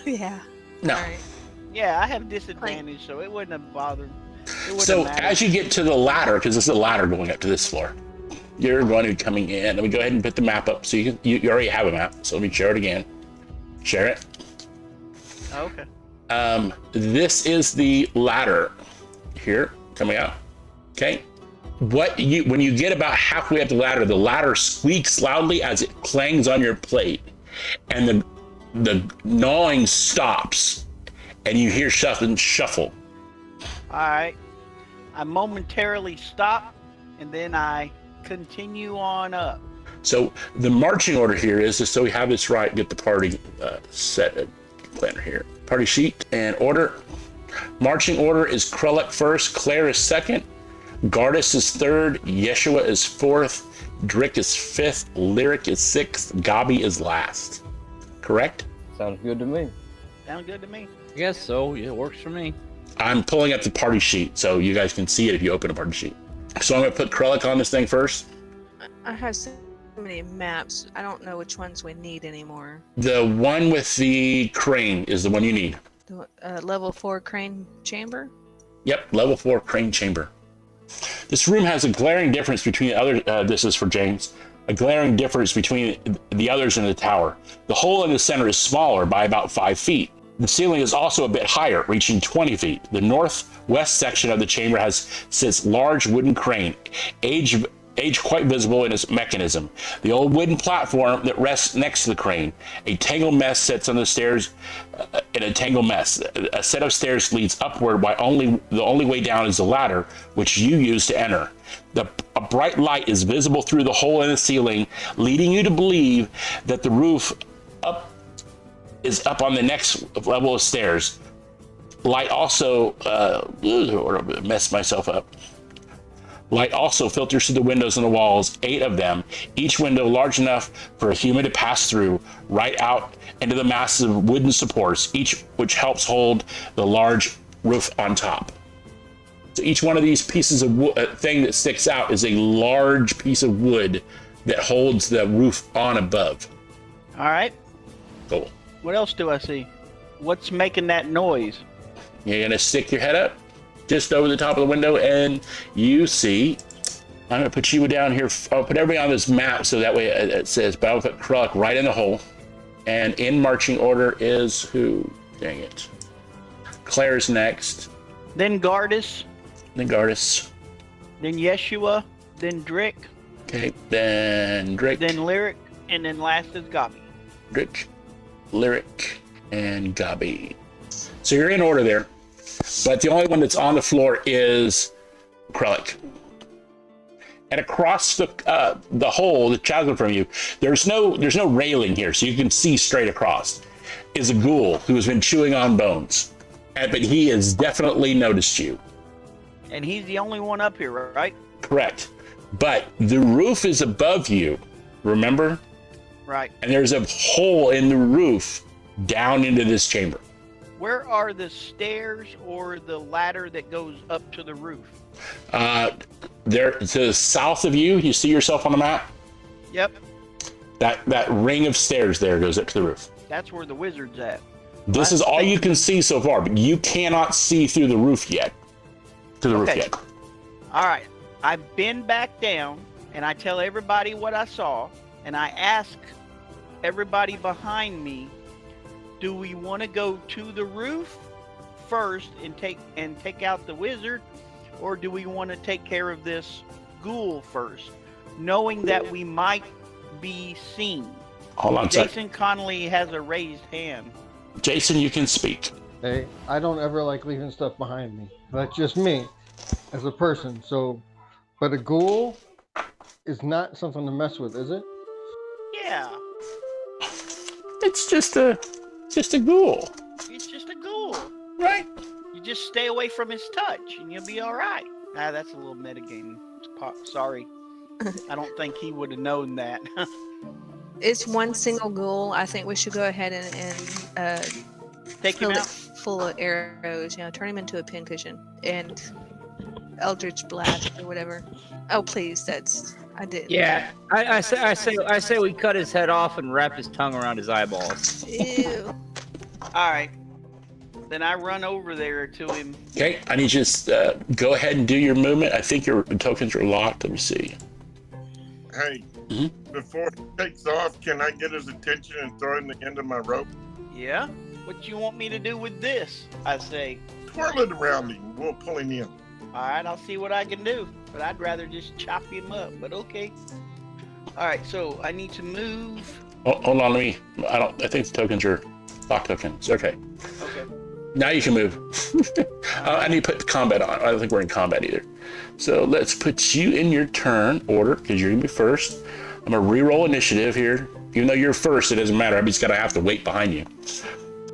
Yeah. no. All right. Yeah, I have disadvantage, so it wouldn't have bothered. It wouldn't So have mattered. as you get to the ladder, because this is a ladder going up to this floor, you're going to be coming in. Let me go ahead and put the map up. So you already have a map. So let me share it again. Share it. Okay. This is the ladder here coming out. Okay. When you get about halfway up the ladder squeaks loudly as it clangs on your plate, and the gnawing stops, and you hear shuffle. All right. I momentarily stop, and then I continue on up. So the marching order here is, just so we have this right, get the party set planner here. Party sheet and order. Marching order is Krellick first, Claire is second, Gardas is third, Yeshua is fourth, Drick is fifth, Lyric is sixth, Gabi is last. Correct? Sounds good to me. Sound good to me? I guess so. Yeah, it works for me. I'm pulling up the party sheet so you guys can see it if you open a party sheet. So I'm going to put Krellick on this thing first. I have so many maps. I don't know which ones we need anymore. The one with the crane is the one you need. The level 4 crane chamber. Yep, level 4 crane chamber. This room has a glaring difference between other. This is for James. A glaring difference between the others in the tower. The hole in the center is smaller by about 5 feet. The ceiling is also a bit higher, reaching 20 feet. The northwest section of the chamber sits large wooden crane, age quite visible in its mechanism. The old wooden platform that rests next to the crane. A tangled mess sits on the stairs in a tangled mess. A set of stairs leads upward while the only way down is the ladder, which you use to enter. A bright light is visible through the hole in the ceiling, leading you to believe that the roof is up on the next level of stairs. Light also, messed myself up. Light also filters through the windows and the walls, 8 of them, each window large enough for a human to pass through, right out into the massive wooden supports, each which helps hold the large roof on top. So each one of these pieces of wood, thing that sticks out is a large piece of wood that holds the roof on above. All right. Cool. What else do I see? What's making that noise? You're gonna stick your head up just over the top of the window, and you see, I'm gonna put you down here. I'll put everybody on this map so that way it says, but I'll put Kruk right in the hole. And in marching order is who? Dang it. Claire's next. Then Gardus. Then Gardus. Then Yeshua. Then Drick. Okay, then Drick. Then Lyric. And then last is Gabi. Drick, Lyric, and Gabi. So you're in order there. But the only one that's on the floor is Krellick. And across the hole, the chasm from you, there's no railing here, so you can see straight across, is a ghoul who has been chewing on bones. But he has definitely noticed you. And he's the only one up here, right? Correct. But the roof is above you, remember? Right. And there's a hole in the roof down into this chamber. Where are the stairs or the ladder that goes up to the roof? There to the south of you, you see yourself on the map? Yep. That ring of stairs there goes up to the roof. That's where the wizard's at. This is all you can see so far, but you cannot see through the roof yet. Roof yet. All right. I've been back down, and I tell everybody what I saw, and I ask everybody behind me, do we want to go to the roof first and take out the wizard, or do we want to take care of this ghoul first, knowing that we might be seen? Hold on a Jason second. Connolly has a raised hand. Jason, you can speak. Hey, I don't ever like leaving stuff behind me. That's just me as a person. So, but a ghoul is not something to mess with, is it? Yeah. It's just a ghoul. It's just a ghoul. Right. You just stay away from his touch and you'll be all right. That's a little metagaming. Sorry. I don't think he would have known that. It's one single ghoul. I think we should go ahead and take him fill it out full of arrows. Turn him into a pincushion and Eldritch Blast or whatever. Oh please, I did. Yeah, I say we cut his head off and wrap his tongue around his eyeballs. Ew. All right. Then I run over there to him. Okay, I need you to go ahead and do your movement. I think your tokens are locked. Let me see. Hey, before he takes off, can I get his attention and throw him the end of my rope? Yeah? What you want me to do with this? I say. Twirl it around him. We'll pull him in. All right, I'll see what I can do. But I'd rather just chop him up, but okay. All right, so I need to move. Oh, hold on, I think the tokens are lock tokens. Okay. Okay. Now you can move. I need to put combat on. I don't think we're in combat either. So let's put you in your turn order because you're gonna be first. I'm gonna re-roll initiative here. Even though you're first, it doesn't matter. I'm just gonna have to wait behind you.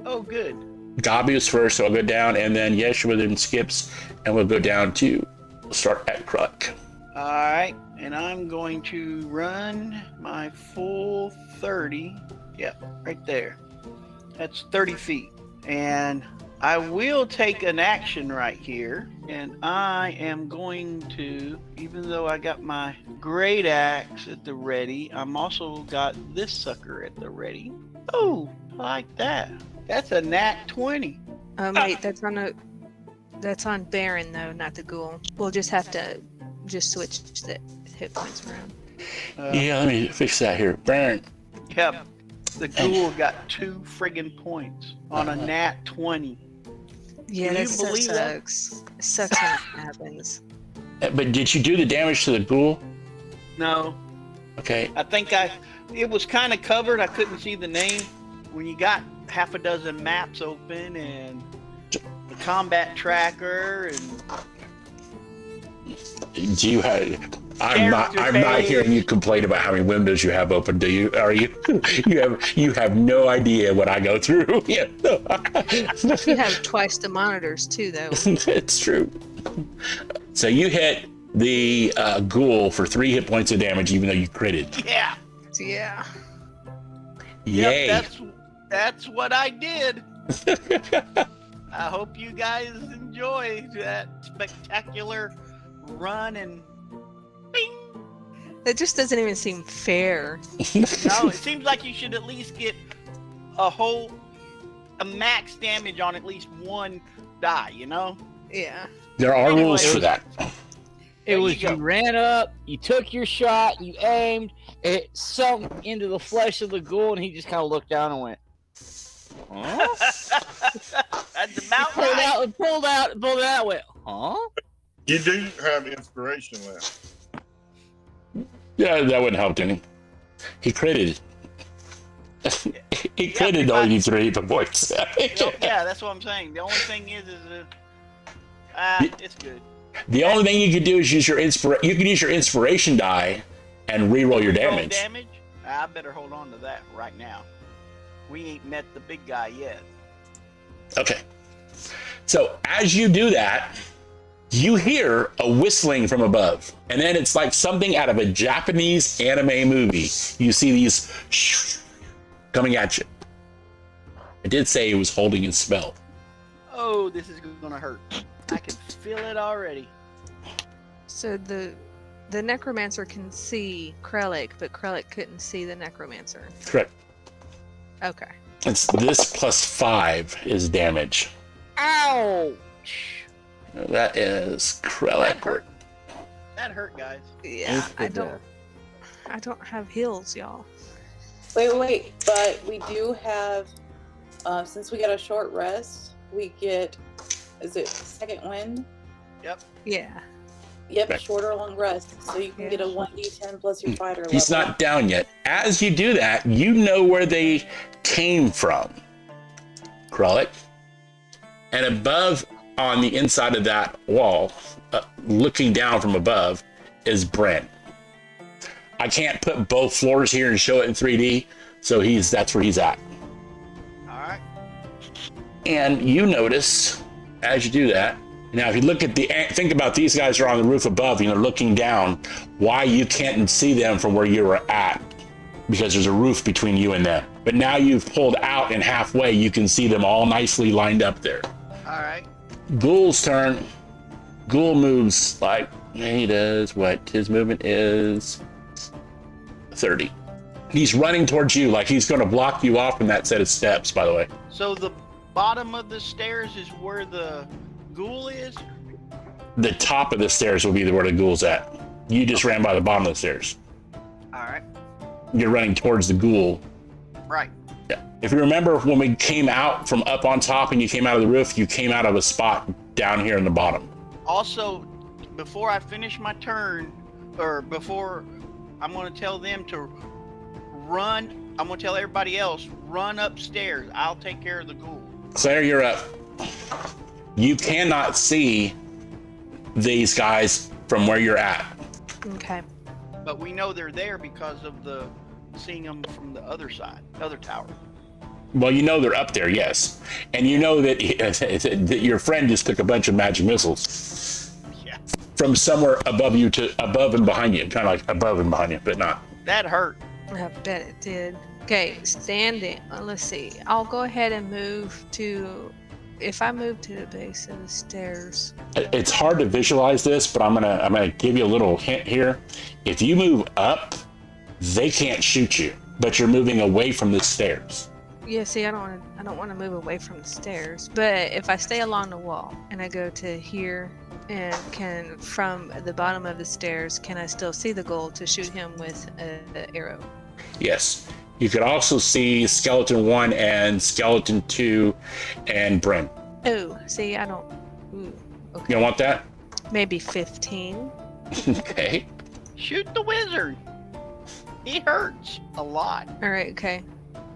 Oh, good. Gabi was first, so I'll go down, and then Yeshua then skips, and we'll go down to start at Kruk. All right, and I'm going to run my full 30. Yep, right there. That's 30 feet. And I will take an action right here, and I am going to, even though I got my great axe at the ready, I'm also got this sucker at the ready. Oh, I like that. That's a nat 20. Wait, that's on Baron though, not the ghoul. We'll just have to switch the hit points around. Yeah, let me fix that here. Baron. Yep. The ghoul got 2 friggin' points on a nat 20. Yeah, Can that you so believe that? sucks. It sucks when it happens. But did you do the damage to the ghoul? No. Okay. I think it was kind of covered. I couldn't see the name. When you got half a dozen maps open and the combat tracker and... Do you have... I'm not page. hearing you complain about how many windows you have open, do you? Are you? You have no idea what I go through. Yeah. You have twice the monitors too, though. It's true. So you hit the ghoul for 3 hit points of damage, even though you critted. Yeah. Yeah. Yay. Yep, that's what I did. I hope you guys enjoy that spectacular run and bing. That just doesn't even seem fair. No, it seems like you should at least get a max damage on at least one die, you know? Yeah. There are rules for that. It was you ran up, you took your shot, you aimed, it sunk into the flesh of the ghoul, and he just kind of looked down and went, huh? That's about right. Pulled it out, went, huh? You do have inspiration left. Yeah, that wouldn't help any. He critted. He critted all you 3 hit points. Yeah, that's what I'm saying. The only thing is it's good. The only thing you could do is use your you can use your inspiration die and re-roll your damage. I better hold on to that right now. We ain't met the big guy yet. Okay. So as you do that, you hear a whistling from above. And then it's like something out of a Japanese anime movie. You see these coming at you. I did say he was holding his spell. Oh, this is gonna hurt. I can feel it already. So the necromancer can see Krellick, but Krellick couldn't see the necromancer. Correct. Okay. It's this plus 5 is damage. Ouch! That is Krellick. That hurt, guys. Yeah, I don't have heals, y'all. Wait. But we do have, since we got a short rest, we get, is it second wind? Yep. Yeah. Yep, Right. shorter long rest. So you can get a 1d10 plus your fighter level. He's not down yet. As you do that, you know where they came from. Krellick. And above on the inside of that wall, looking down from above, is Brent. I can't put both floors here and show it in 3D, so that's where he's at. All right. And you notice, as you do that, now if you look at think about these guys are on the roof above, they're looking down, why you can't see them from where you were at, because there's a roof between you and them. But now you've pulled out and halfway, you can see them all nicely lined up there. All right. Ghoul's turn. Ghoul moves like he does what his movement is 30. He's running towards you like he's going to block you off from that set of steps, by the way. So the bottom of the stairs is where the ghoul is? The top of the stairs will be where the ghoul's at. You just ran by the bottom of the stairs. All right. You're running towards the ghoul. Right. Yeah. If you remember when we came out from up on top and you came out of the roof, you came out of a spot down here in the bottom. Also, before I finish my turn, or before I'm going to tell them to run, I'm going to tell everybody else, run upstairs. I'll take care of the ghoul. Claire, you're up. You cannot see these guys from where you're at. Okay. But we know they're there because of seeing them from the other side, other tower. Well, you know they're up there, yes. And you know that that your friend just took a bunch of magic missiles. Yeah. From somewhere above you to above and behind you. Kind of like above and behind you, but not. That hurt. I bet it did. Okay, standing. Let's see. I'll go ahead and move to. If I move to the base of the stairs. It's hard to visualize this, but I'm gonna give you a little hint here. If you move up, they can't shoot you, but you're moving away from the stairs. Yeah, see, I don't want to move away from the stairs. But if I stay along the wall and I go to here and from the bottom of the stairs, can I still see the ghoul to shoot him with an arrow? Yes. You could also see Skeleton 1 and Skeleton 2 and Bryn. Oh, see, I don't. Ooh, okay. You don't want that? Maybe 15. Okay. Shoot the wizard. He hurts a lot. All right, okay.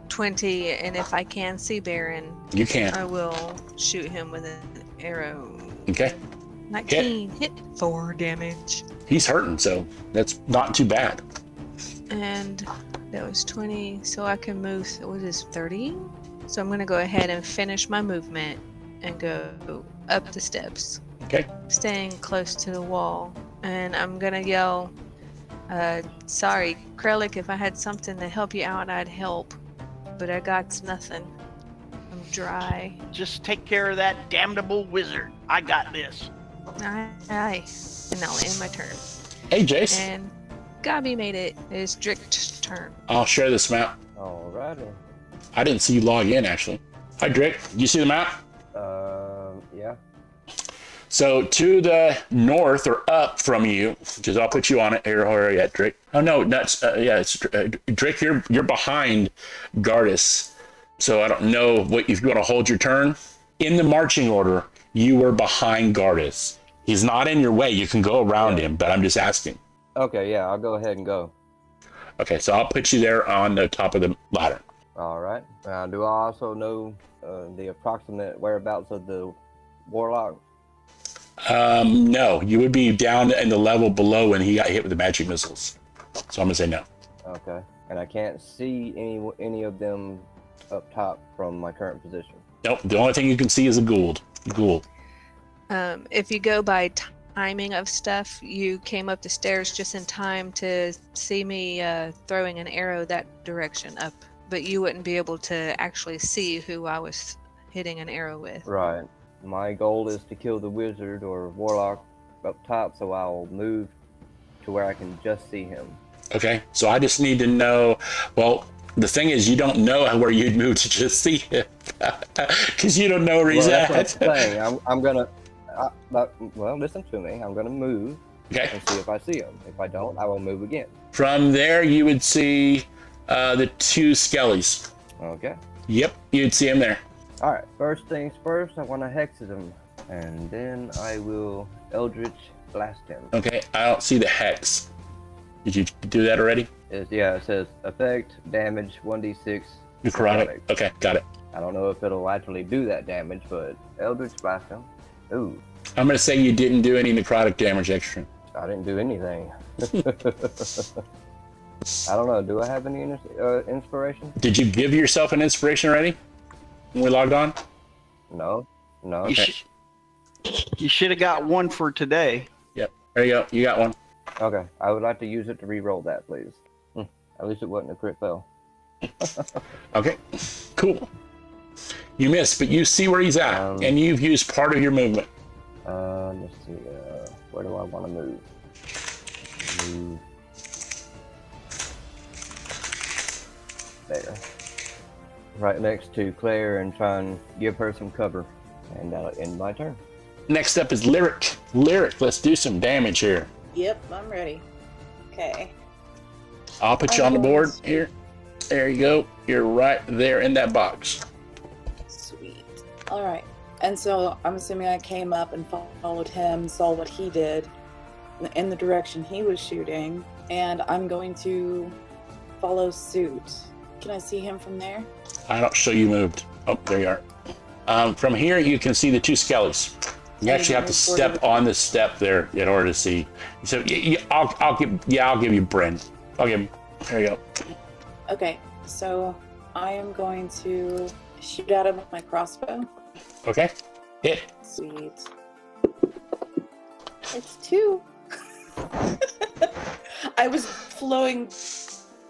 20, and if I can see Baron, You can. I will shoot him with an arrow. Okay. 19, hit 4 damage. he's hurting, so that's not too bad. And that was 20, so I can move, what is 30? So I'm going to go ahead and finish my movement and go up the steps. Okay. Staying close to the wall. And I'm going to yell, sorry, Krellick, if I had something to help you out, I'd help. But I got nothing. I'm dry. Just take care of that damnable wizard. I got this. Aye. And I'll end my turn. Hey, Jace. And Gabi made it. It's Drick's turn. I'll share this map. Alrighty. I didn't see you log in, actually. Hi, Drick. You see the map? Yeah. So to the north or up from you, because I'll put you on it here. Where are you at, Drick? Oh no, that's it's Drick. You're behind Gardas. So I don't know if you want to hold your turn. In the marching order, you were behind Gardas. He's not in your way. You can go around him, but I'm just asking. Okay, yeah, I'll go ahead and go. Okay, so I'll put you there on the top of the ladder. All right. Do I also know the approximate whereabouts of the warlock? No, you would be down in the level below when he got hit with the magic missiles. So I'm gonna say no. Okay. And I can't see any of them up top from my current position. Nope. The only thing you can see is a ghoul. If you go by timing of stuff, you came up the stairs just in time to see me throwing an arrow that direction up, but you wouldn't be able to actually see who I was hitting an arrow with. Right. My goal is to kill the wizard or warlock up top, so I'll move to where I can just see him. Okay, so I just need to know, well, the thing is you don't know where you'd move to just see him, because you don't know where he's at. That's what I'm saying. I'm gonna, well, listen to me. I'm gonna move and see if I see him. If I don't, I will move again. From there, you would see the two skellies. Okay. Yep, you'd see him there. All right, first things first, I want to hex him, and then I will Eldritch Blast him. Okay, I don't see the hex. Did you do that already? Yeah, it says effect, damage, 1d6. Necrotic. Okay, got it. I don't know if it'll actually do that damage, but Eldritch Blast him. Ooh. I'm going to say you didn't do any necrotic damage extra. I didn't do anything. I don't know, do I have any inspiration? Did you give yourself an inspiration already when we logged on? No. Okay. You should have got one for today. Yep, there you go. You got one. Okay, I would like to use it to re-roll that, please. At least it wasn't a crit fail. Okay, cool. You missed, but you see where he's at, and you've used part of your movement. Let's see, where do I want to move? There. Right next to Claire and try and give her some cover. And that'll end my turn. Next up is Lyric. Lyric, let's do some damage here. Yep, I'm ready. Okay. I'll put you on the board here. There you go. You're right there in that box. Sweet. All right. And so I'm assuming I came up and followed him, saw what he did in the direction he was shooting, and I'm going to follow suit. Can I see him from there? I don't show you moved. Oh, there you are. From here, you can see the two skellies. You actually have to step on the step there in order to see. So I'll give you Bryn. I'll give him. There you go. Okay, so I am going to shoot at him with my crossbow. Okay. Hit. Sweet. It's 2. I was flowing.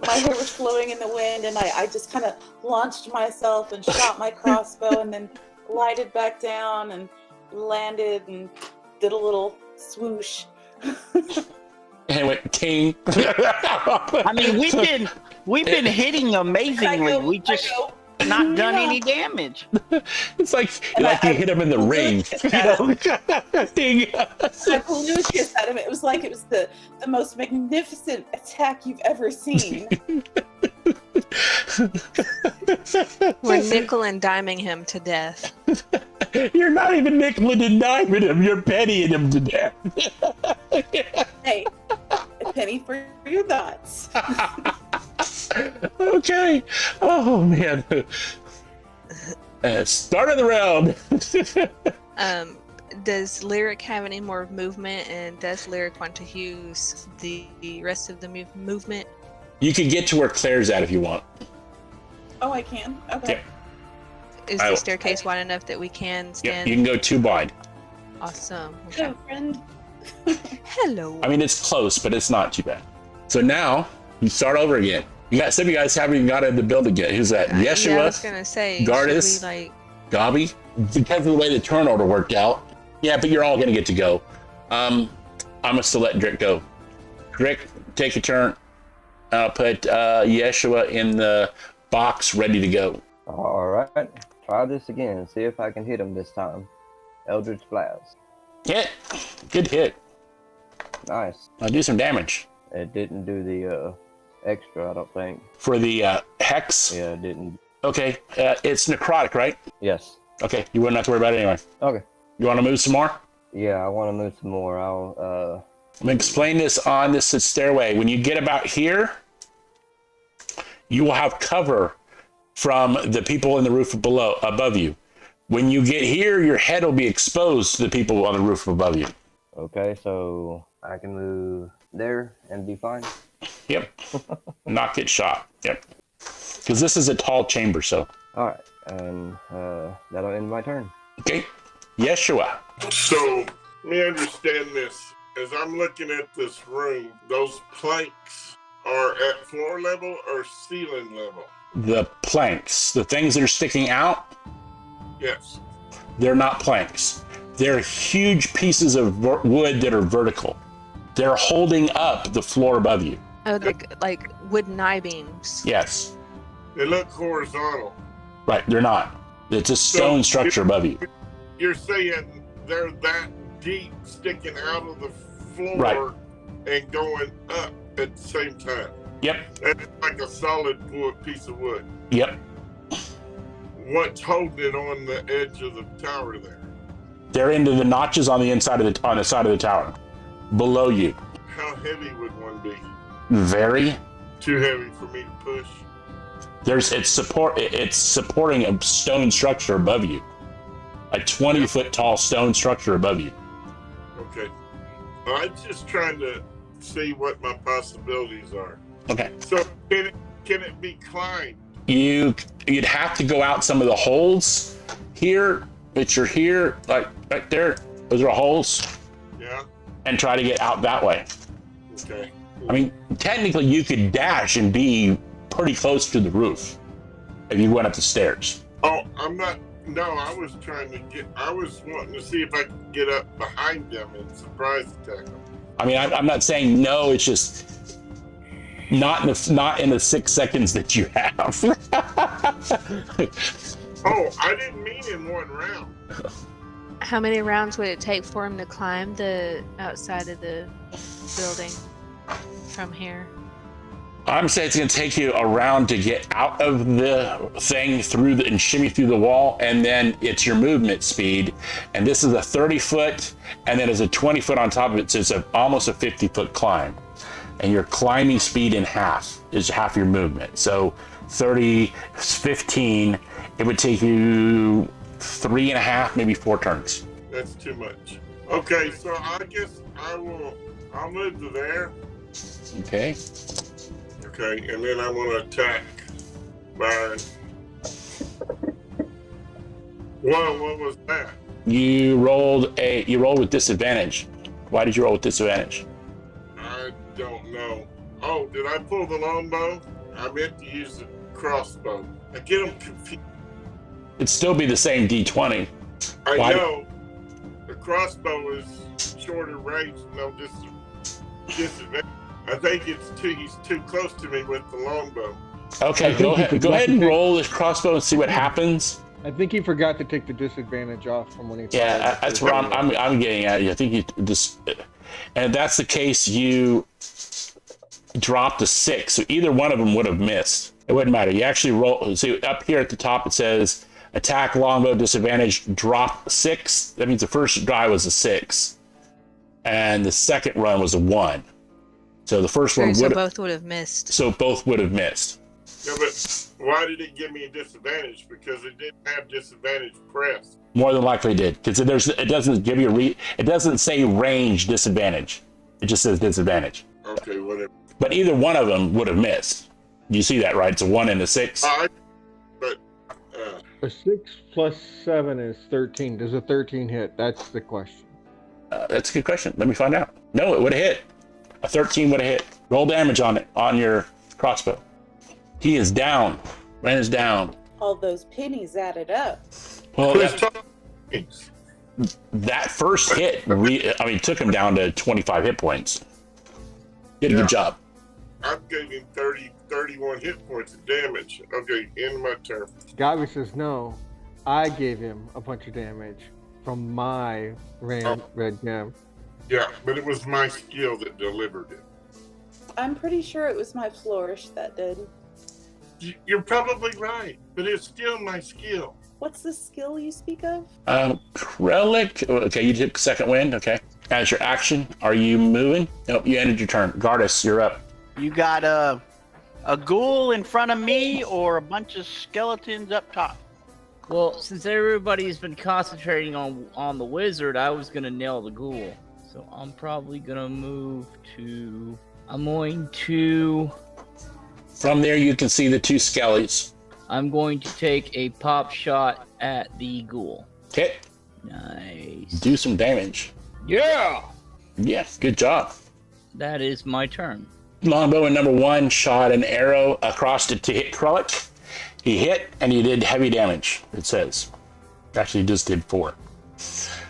My hair was flowing in the wind, and I just kind of launched myself and shot my crossbow, and then glided back down and landed and did a little swoosh. And went ting. I mean, we've been hitting amazingly. We just not done any damage. It's like you hit him in the ring. Ding. I blew a kiss at him. It was like it was the most magnificent attack you've ever seen. We're nickel and diming him to death. You're not even nickel and diming him. You're pennying him to death. Hey, a penny for your thoughts. Okay. Oh man. Start of the round. Does Lyric have any more movement, and does Lyric want to use the rest of the movement? You could get to where Claire's at if you want. Oh, I can? Okay. Yep. Is the staircase wide enough that we can stand? Yep, you can go 2 wide. Awesome. Hello, friend. Hello. I mean, it's close, but it's not too bad. So now you start over again. You got some of you guys haven't even got in the building yet. Who's that? Yeshua? Yeah, I was gonna say, Gardas, should we, like... Gabi. Because of the way the turn order worked out. Yeah, but you're all gonna get to go. I'm gonna still let Drick go. Drick, take a turn. I'll put Yeshua in the box, ready to go. All right. Try this again and see if I can hit him this time. Eldritch Blast. Hit. Good hit. Nice. I'll do some damage. It didn't do the extra, I don't think. For the hex? Yeah, it didn't. Okay. It's necrotic, right? Yes. Okay. You wouldn't have to worry about it anyway. Okay. You want to move some more? Yeah, I want to move some more. I'm going to explain this on this stairway. When you get about here, you will have cover from the people in the roof above you. When you get here, your head will be exposed to the people on the roof above you. Okay, so I can move there and be fine? Yep. Not get shot. Yep. Because this is a tall chamber, so. All right, and that'll end my turn. Okay. Yeshua. So, let me understand this. As I'm looking at this room, those planks are at floor level or ceiling level? The planks, the things that are sticking out, Yes. they're not planks. They're huge pieces of wood that are vertical. They're holding up the floor above you. Oh, like wooden I-beams. Yes. They look horizontal. Right, they're not. It's a stone structure above you. You're saying they're that deep sticking out of the floor Right. and going up at the same time. Yep. That's like a solid piece of wood. Yep. What's holding it on the edge of the tower there? They're into the notches on the inside of the side of the tower, below you. How heavy would one be? Very. Too heavy for me to push? It's supporting a stone structure above you, a 20-foot tall stone structure above you. Okay. I'm just trying to see what my possibilities are. Okay. So can it be climbed? You'd have to go out some of the holes here, which are here, like right there. Those are holes. Yeah. And try to get out that way. Okay. I mean, technically, you could dash and be pretty close to the roof if you went up the stairs. Oh, I'm not. No, I was wanting to see if I could get up behind them and surprise attack them. I mean, I'm not saying no. It's just not in the 6 seconds that you have. Oh, I didn't mean in one round. How many rounds would it take for him to climb the outside of the building from here? I'm saying it's going to take you a round to get out of the thing and shimmy through the wall, and then it's your movement speed. And this is a 30-foot, and then there's a 20-foot on top of it, so it's almost a 50-foot climb. And your climbing speed in half is half your movement. So 30, 15, it would take you 3.5, maybe 4 turns. That's too much. Okay, so I guess I'll move to there. Okay. Okay, and then I want to attack Byron. What was that? You rolled with disadvantage. Why did you roll with disadvantage? I don't know. Oh, did I pull the longbow? I meant to use the crossbow. I get them confused. It'd still be the same D20. I know. The crossbow is shorter range, no disadvantage. I think he's too close to me with the longbow. Okay, go ahead and roll this crossbow and see what happens. I think he forgot to take the disadvantage off from when he. Yeah, that's where I'm getting at. I think you just, and if that's the case, you dropped a 6. So either one of them would have missed. It wouldn't matter. You actually roll. See up here at the top it says attack longbow disadvantage drop 6. That means the first die was a 6, and the second run was a 1. So the first one so both would have missed. So both would have missed. Yeah, but why did it give me a disadvantage? Because it didn't have disadvantage pressed. More than likely did, because it doesn't give you it doesn't say range disadvantage. It just says disadvantage. Okay, whatever. But either one of them would have missed. You see that, right? It's a 1 and a 6. A 6 plus 7 is 13. Does a 13 hit? That's the question. That's a good question. Let me find out. No, it would have hit. A 13 would have hit. Roll damage on it, on your crossbow. He is down. Ren is down. All those pennies added up. Well, that first hit, took him down to 25 hit points. Did a good job. I gave him 31 hit points of damage. Okay, end of my turn. Gabi says no. I gave him a bunch of damage from my red gem. Yeah, but it was my skill that delivered it. I'm pretty sure it was my flourish that did. You're probably right, but it's still my skill. What's the skill you speak of? Relic. Okay, you took second wind. Okay. As your action, are you moving? Nope, you ended your turn. Gardas, you're up. You got a ghoul in front of me or a bunch of skeletons up top? Well, since everybody's been concentrating on the wizard, I was gonna nail the ghoul. So I'm probably gonna move to. I'm going to. From there, you can see the two skellies. I'm going to take a pop shot at the ghoul. Okay. Nice. Do some damage. Yeah. Yes, good job. That is my turn. Longbowman number 1 shot an arrow across it to hit Krullik. He hit, and he did heavy damage, it says. Actually, he just did 4.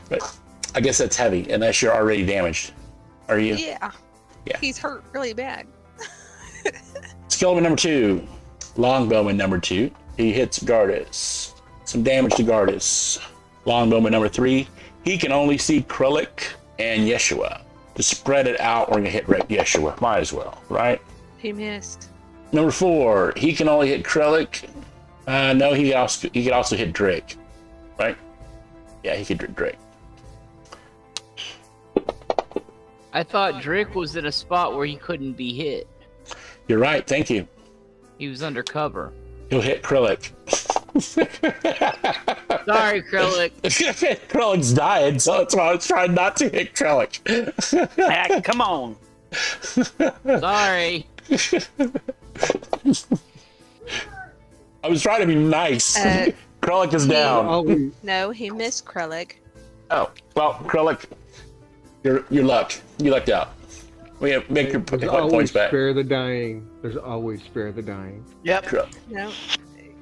But I guess that's heavy, unless you're already damaged. Are you? Yeah. He's hurt really bad. Skeleton number 2. Longbowman number 2. He hits Gardas. Some damage to Gardas. Longbowman number 3. He can only see Krullik and Yeshua. To spread it out, we're going to hit Yeshua. Might as well, right? He missed. Number 4. He can only hit Krullik. No, he could also hit Drake. Right? Yeah, he could hit Drake. I thought Drake was in a spot where he couldn't be hit. You're right, thank you. He was under cover. He'll hit Krullik. Sorry, Krullik. Krullik's dying, so that's why I was trying not to hit Krullik. Come on. Sorry. I was trying to be nice. Krullik is down. No, he missed Krullik. Oh, well, Krullik, you lucked out. We have make your points back. Spare the dying. There's always spare the dying. Yep. No.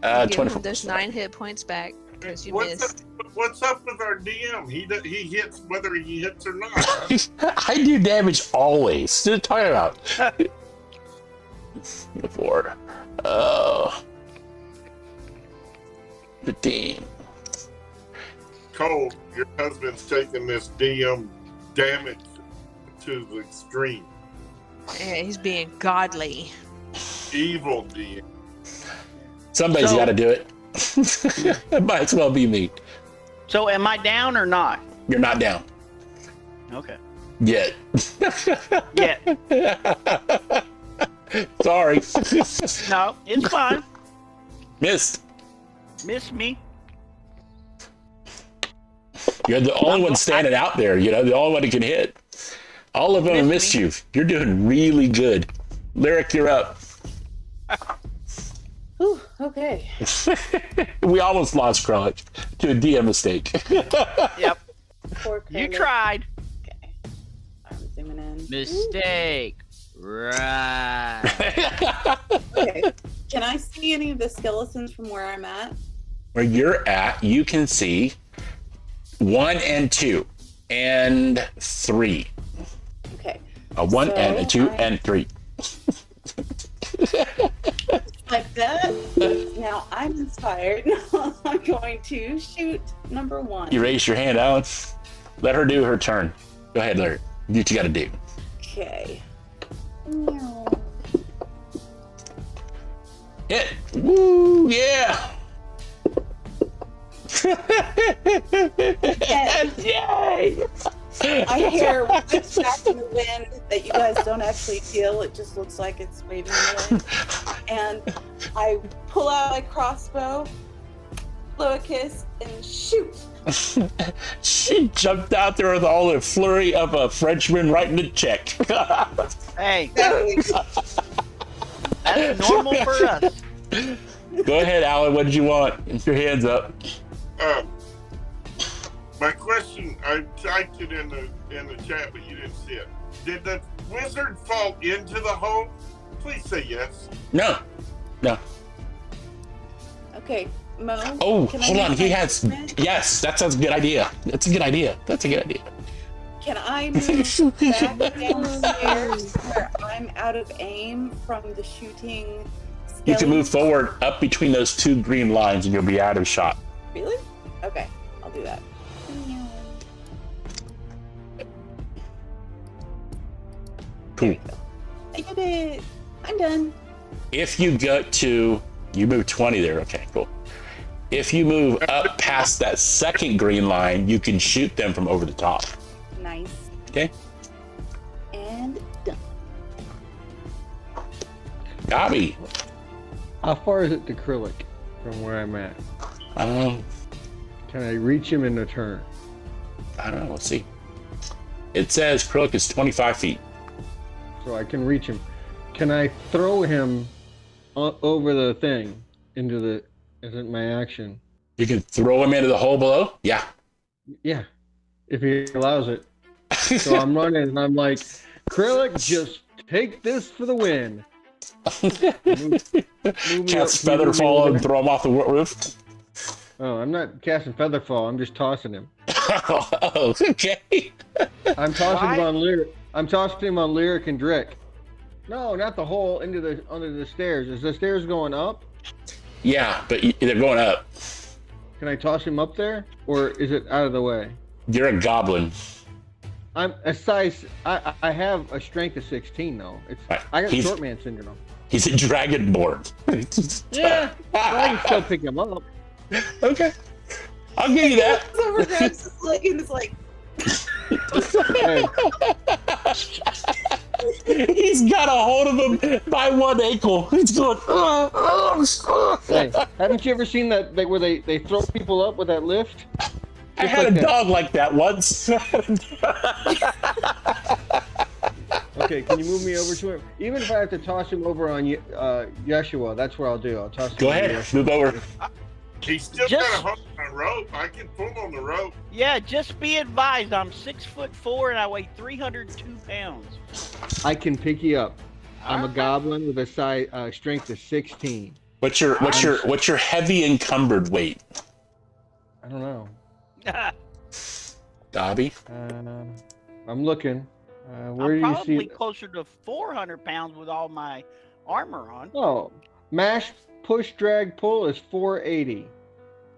24. There's 9 hit points back because you missed. What's up with our DM? He hits whether he hits or not. Huh? I do damage always. What are you talking about? 4. 15. Cole, your husband's taking this DM damage to the extreme. Yeah, he's being godly. Evil DM. Somebody's got to do it. It might as well be me. So am I down or not? You're not down. Okay. Yet. Yeah. Sorry. No, it's fine. Missed. Miss me. You're the only one standing out there, the only one who can hit. All of them have missed you. You're doing really good. Lyric, you're up. Ooh, okay. We almost lost Krullik to a DM mistake. Yep. Poor You Krullik. tried. Okay. I'm zooming in. Mistake. Right. Okay. Can I see any of the skeletons from where I'm at? Where you're at, you can see 1 and 2 and 3. Okay. A 1 So and a 2 and 3. Like that. Now I'm inspired. I'm going to shoot number 1. You raise your hand, Alan. Let her do her turn. Go ahead, Larry. Do what you got to do. Okay. Hit. Woo, yeah. Yay. I hear whips back in the wind that you guys don't actually feel. It just looks like it's waving in the wind. And I pull out my crossbow blow a kiss, and shoot. She jumped out there with all the flurry of a Frenchman writing a check. Hey, that's normal for us. Go ahead, Alan. What did you want? Get your hands up. My question, I typed it in the chat, but you didn't see it. Did the wizard fall into the hole? Please say yes. No. Okay, Mo. Oh, can I hold move on. He my has. movement? Yes, that sounds a good idea. That's a good idea. Can I move back downstairs where I'm out of aim from the shooting? You can move skeleton? forward up between those two green lines and you'll be out of shot. Really? Okay, I'll do that. Cool. I did it. I'm done. If you go to, you move 20 there. Okay, cool. If you move up past that second green line, you can shoot them from over the top. Nice. Okay? And done. Gobby. How far is it to Krillic from where I'm at? Can I reach him in a turn? I don't know. Let's see. It says Krillic is 25 feet. So I can reach him. Can I throw him over the thing into the? Isn't my action? You can throw him into the hole below? Yeah. Yeah, if he allows it. So I'm running and I'm like, Krillic, just take this for the win. Cast Featherfall and throw him off the roof. Oh, I'm not casting Featherfall. I'm just tossing him. Oh, okay. I'm tossing him on Lyric. I'm tossing him on Lyric and Drick. No, not the hole into the under the stairs. Is the stairs going up? Yeah, but they're going up. Can I toss him up there, or is it out of the way? You're a goblin. I'm a size. I have a strength of 16 though. It's Right. I got He's- short man syndrome. He's a dragonborn. Yeah, but I can still pick him up. Okay. I'll give you that. Someone grabs his leg and is like, Hey, He's got a hold of him by one ankle. He's going. hey, haven't you ever seen that where they throw people up with that lift? I Just had like a that. dog like that once. Okay, can you move me over to him? Even if I have to toss him over on Yeshua, that's what I'll do. I'll toss him Go over ahead, Yeshua. move over. He's still Just- got a hold on a rope. I can pull on the rope. Yeah, just be advised. I'm 6'4" and I weigh 302 pounds. I can pick you up. I'm a goblin with a strength of 16. What's your heavy encumbered weight, I don't know. Dobby? I'm looking. Where I'm do you probably see? closer to 400 pounds with all my armor on. Oh, mash, push, drag, pull is 480.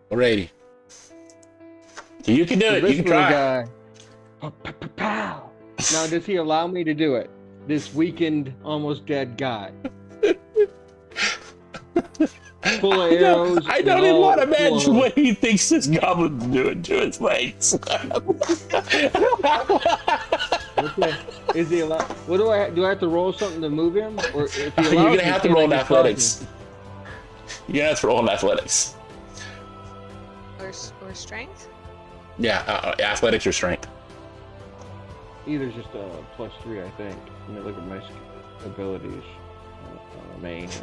480. So you can do So it. this You can little try. guy. Pow. Now, does he allow me to do it? This weakened, almost dead guy. Full of arrows. I don't and even all want to imagine full of- what he thinks this goblin's doing to his legs. Okay. Is he allowed? What do I have to roll something to move him, or if he You're allows gonna me, have to can I roll in just toss athletics. You're gonna have to roll in athletics. Or strength? Yeah, athletics or strength. him? Either's just a +3, I think. Let me look at my abilities. Main is.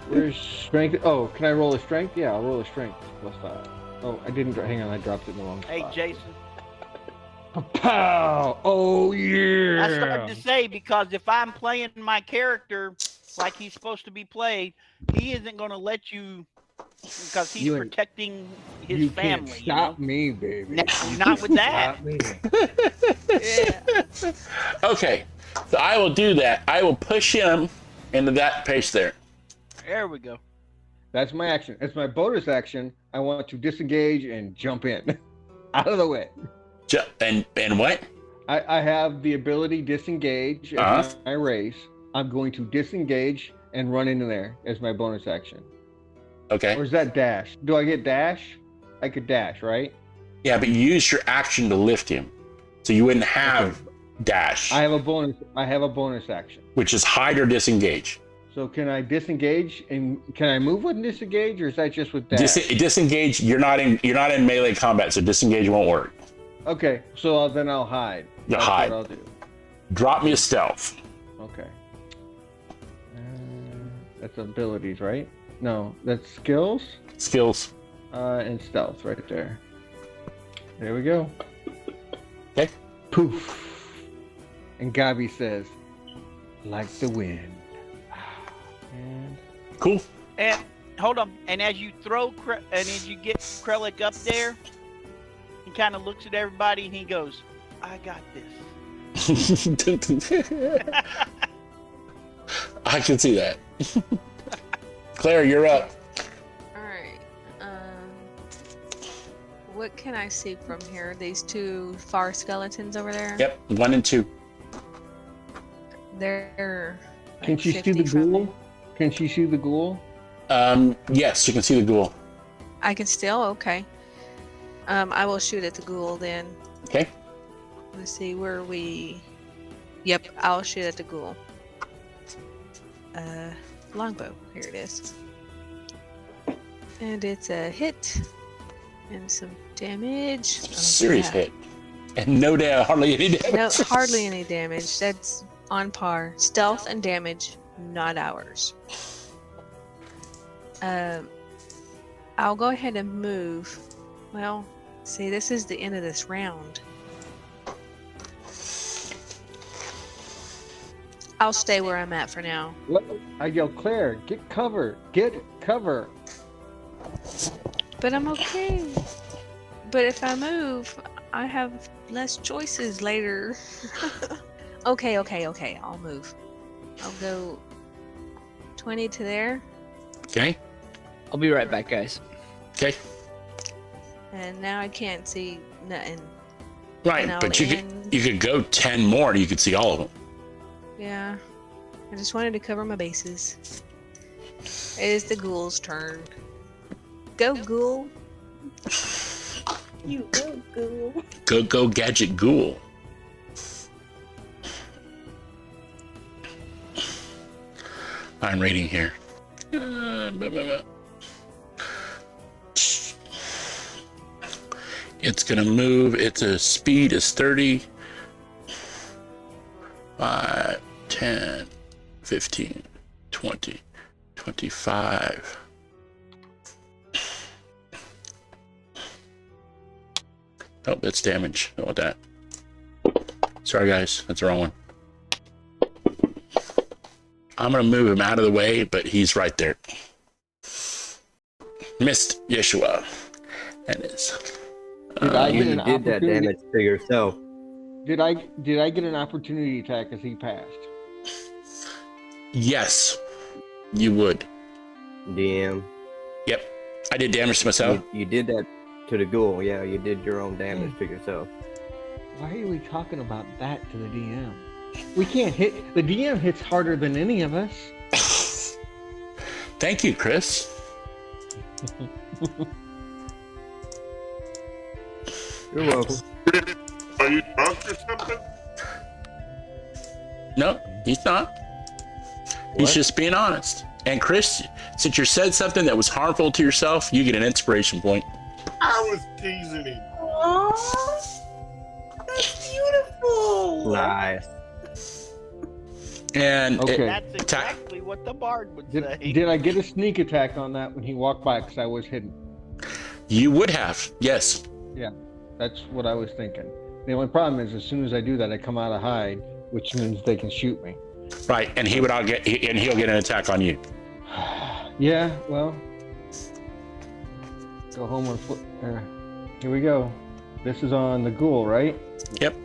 Where's strength? Oh, can I roll a strength? Yeah, I'll roll a strength. +5. Oh, I didn't. Hang on, I dropped it in the wrong Hey, spot. Jason. Pow! Oh yeah! I started to say because if I'm playing my character like he's supposed to be played, he isn't going to let you because he's You ain't- protecting his you family. can't stop me, baby. Not with that. Stop me. Yeah. Okay, so I will do that. I will push him into that pace there. There we go. That's my action. It's my bonus action. I want to disengage and jump in, out of the way. And what? I have the ability disengage as my race. I'm going to disengage and run into there as my bonus action. Okay. Or is that dash? Do I get dash? I could dash, right? Yeah, but you use your action to lift him, so you wouldn't have dash, I have a bonus. I have a bonus action. which is hide or disengage. So can I disengage and can I move with disengage, or is that just with dash? Disengage. You're not in melee combat, so disengage won't work. Okay, so then I'll hide. You That's hide. what I'll do. Drop me a stealth. Okay. That's abilities, right? No, that's skills. Skills. And stealth right there. There we go. Okay. Poof. And Gabi says, like the wind. And Cool. And hold on. And as you get Krellick up there, he kind of looks at everybody and he goes, "I got this." I can see that. Claire, you're up. All right. What can I see from here? These two far skeletons over there. Yep, 1 and 2. They're. can she see the ghoul? Can she see the ghoul? Yes, you can see the ghoul. I can still. Okay. I will shoot at the ghoul then. Okay. Let's see where we. Yep, I'll shoot at the ghoul. Longbow. Here it is. And it's a hit. And some damage. Serious hit. And hardly any damage. No, hardly any damage. That's on par. Stealth and damage, not ours. I'll go ahead and move. Well, see, this is the end of this round. I'll stay where I'm at for now. I yell, Claire, get cover. Get cover. But I'm okay. But if I move, I have less choices later. Okay. I'll move. I'll go 20 to there. Okay. I'll be right back, guys. Okay. And now I can't see nothing. Right, And but I'll you could go 10 more and you could see all of them. Yeah. I just wanted to cover my bases. It is the ghoul's turn. Go, ghoul. You go, ghoul. Go gadget ghoul. I'm reading here. It's gonna move. Its speed is 30. 5, 10, 15, 20, 25. Oh, that's damage. I don't want that. Sorry, guys. That's the wrong one. I'm going to move him out of the way, but he's right there. Missed Yeshua. And is. Did I get You an did that opportunity? damage to yourself. Did I get an opportunity attack as he passed? Yes, you would. DM. Yep. I did damage to myself. You did that to the ghoul. Yeah, you did your own damage to yourself. Why are we talking about that to the DM? We can't hit. The DM hits harder than any of us. Thank you, Chris. You're welcome. Are you drunk or something? No, he's not. He's just being honest. And Chris, since you said something that was harmful to yourself, you get an inspiration point. I was teasing him. Aww, that's beautiful. Nice. And Okay. That's exactly what the bard would say. Did I get a sneak attack on that when he walked by because I was hidden? you would have, yes. That's what I was thinking. The only problem is as soon as I do that, I come out of hide, which means they can shoot me. Right, and he'll get an attack on you. Yeah, well, go home on foot. Here we go. This is on the ghoul, right? Yep.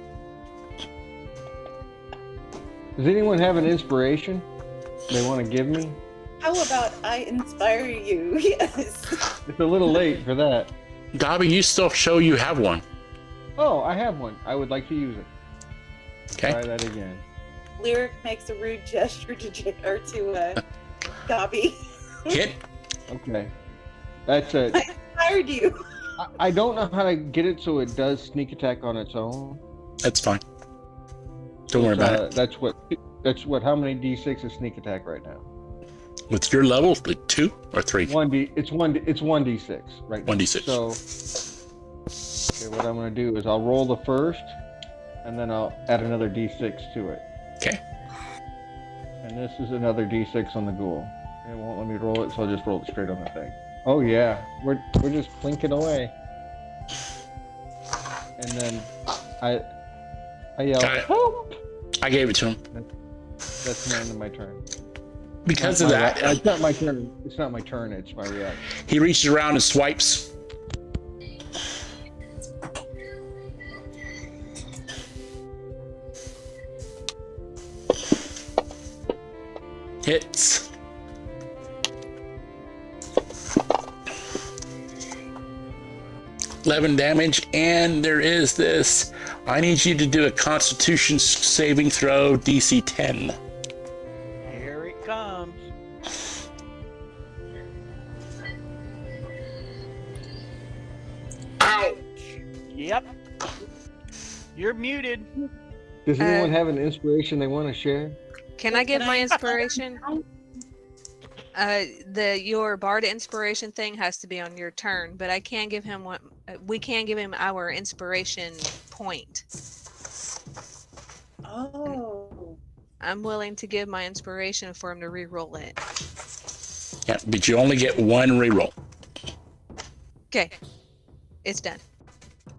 Does anyone have an inspiration they want to give me? How about I inspire you? Yes. It's a little late for that. Gabi, you still show you have one. Oh, I have one. I would like to use it. Okay. Try that again. Lyric makes a rude gesture to Gabi. Hit. Okay. That's it. I inspired you. I don't know how to get it so it does sneak attack on its own. That's fine. Don't worry about it. That's what. How many d6 is sneak attack right now? With your level, like 2 or 3? It's 1d6, right? 1d6. So, okay, what I'm going to do is I'll roll the first, and then I'll add another d6 to it. Okay. And this is another d6 on the ghoul. It won't let me roll it, so I'll just roll it straight on the thing. Oh yeah, we're just clinking away. And then I yell, help! I gave it to him. That's the end of my turn. Because of that, it's not my turn. It's not my turn. It's my reaction. he reaches around and swipes. Hits. $11 damage, and there is this. I need you to do a Constitution saving throw, DC 10. Here it comes. Ouch! Yep. You're muted. Does anyone have an inspiration they want to share? Can I give my inspiration? Your bard inspiration thing has to be on your turn, but I can give him one. We can give him our inspiration point. Oh. I'm willing to give my inspiration for him to re-roll it. Yeah, but you only get 1 reroll. Okay, it's done.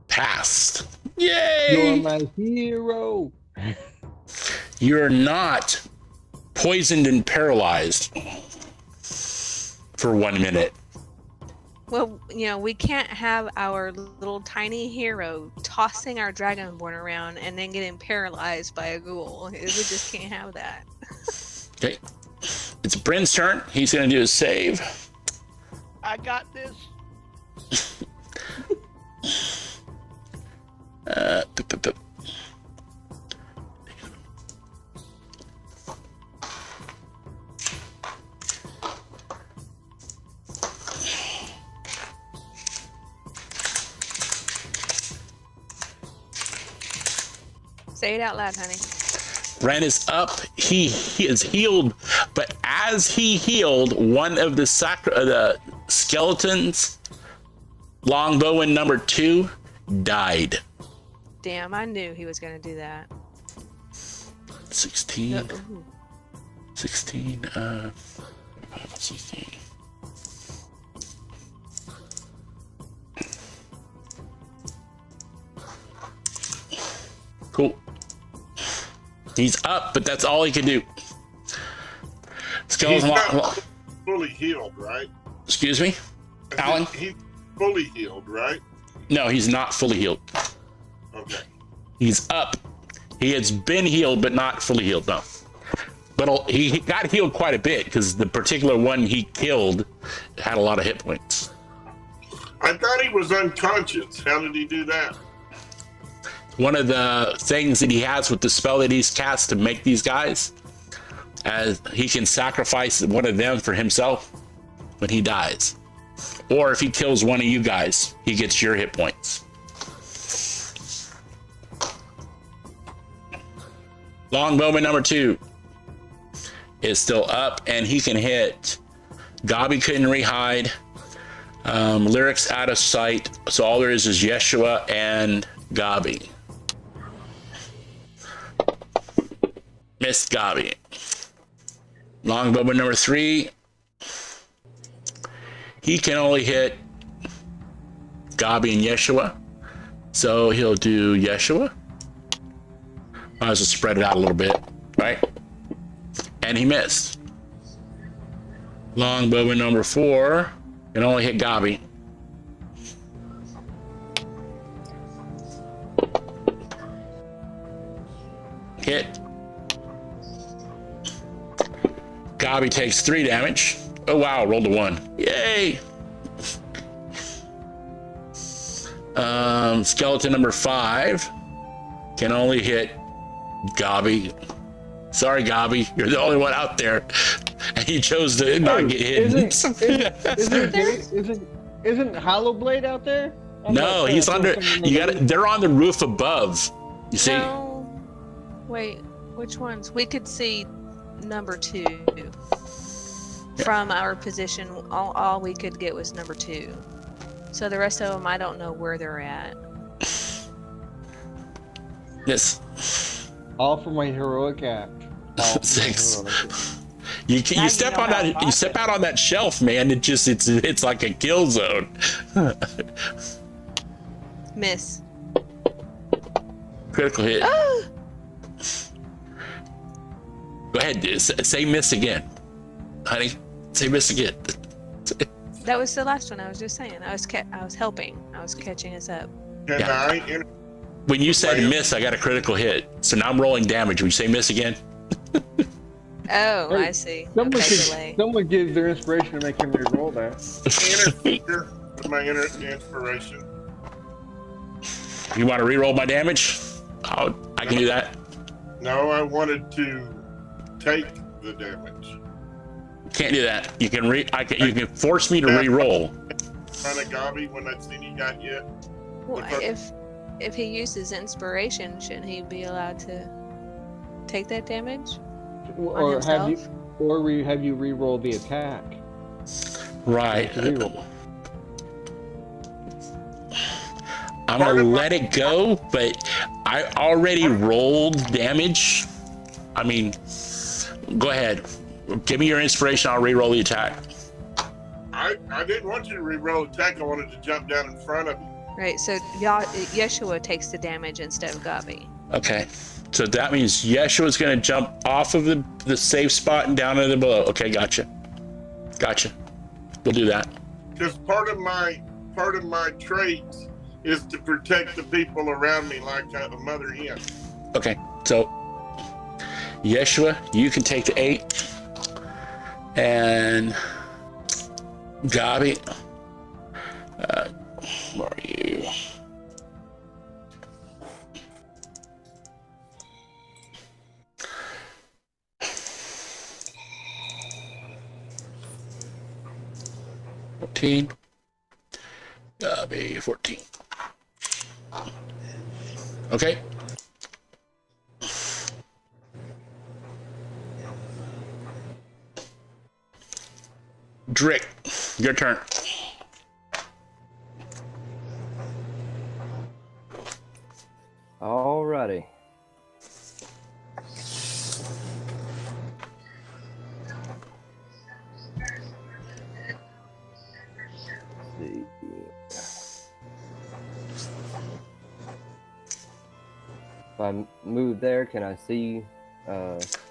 Passed. Yay! You're my hero. You're not poisoned and paralyzed for 1 minute. Well, we can't have our little tiny hero tossing our dragonborn around and then getting paralyzed by a ghoul. We just can't have that. Okay. It's Bryn's turn. He's going to do a save. I got this. Say it out loud, honey. Ren is up. He is healed, but as he healed, one of the skeletons, Longbowman number 2, died. Damn, I knew he was going to do that. 16. No, 16. 16. Cool. He's up, but that's all he can do. Skeleton. He's not fully healed, right? Excuse me, Alan. He's fully healed, right? No, he's not fully healed. Okay. He's up. He has been healed, but not fully healed. No, but he got healed quite a bit because the particular one he killed had a lot of hit points. I thought he was unconscious. How did he do that? One of the things that he has with the spell that he's cast to make these guys, as he can sacrifice one of them for himself when he dies. Or if he kills one of you guys, he gets your hit points. Longbowman number 2 is still up, and he can hit. Gabi couldn't rehide. Lyric's out of sight, so all there is Yeshua and Gabi. Missed Gabi. Longbowman number 3. He can only hit Gabi and Yeshua, so he'll do Yeshua. Might as well spread it out a little bit, right? And he missed. Longbowman number 4 can only hit Gabi. Hit. Gabi takes 3 damage. Oh wow, rolled a 1. Yay! Skeleton number 5 can only hit Gabi. Sorry, Gabi, you're the only one out there, and you chose to not get hit. Isn't Hollowblade out there? No, he's under. You got it. They're on the roof above. You see? No. Wait, which ones? We could see number 2. from our position, all we could get was number 2. So the rest of them, I don't know where they're at. This. All for my heroic act. All for my 6. heroic act. You Now you step know on how that. to You step out on that shelf, man. It's like a kill zone. Miss. Critical hit. Go ahead. Say miss again, honey. Say miss again. That was the last one I was just saying. I was helping. I was catching us up. Can Yeah. I enter? When you said miss, I got a critical hit. So now I'm rolling damage. Will you say miss again? Oh, Hey, I see. Someone, Okay, could, delay. someone gives their inspiration to make him re-roll that. Interfere with my inspiration. You want to re-roll my damage? I can do that. No, I wanted to take the damage. Can't do that. You can you can force me to re-roll. Trying to Gabi when I seen you got yet. Well, if he uses inspiration, shouldn't he be allowed to take that damage on himself? Have you re-rolled the attack? Right. Re-roll. I'm gonna let it go, but I already rolled damage. I mean, go ahead. Give me your inspiration. I'll re-roll the attack. I didn't want you to re-roll attack. I wanted to jump down in front of you. Right, so Yeshua takes the damage instead of Gabi. Okay. So that means Yeshua's gonna jump off of the safe spot and down into the below. Okay, gotcha. We'll do that. Because part of my traits is to protect the people around me like a mother hen. Okay. So Yeshua, you can take the 8, and Gabi, where are you? Gabi, 14. Okay. Drick, your turn. Alrighty. If I move there, can I see?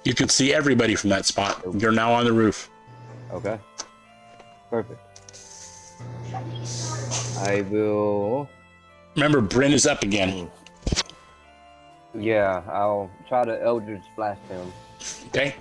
You can see everybody from that spot. You're now on the roof. Okay. Perfect. I will. Remember, Bryn is up again. Yeah, I'll try to Eldritch Blast him. Okay.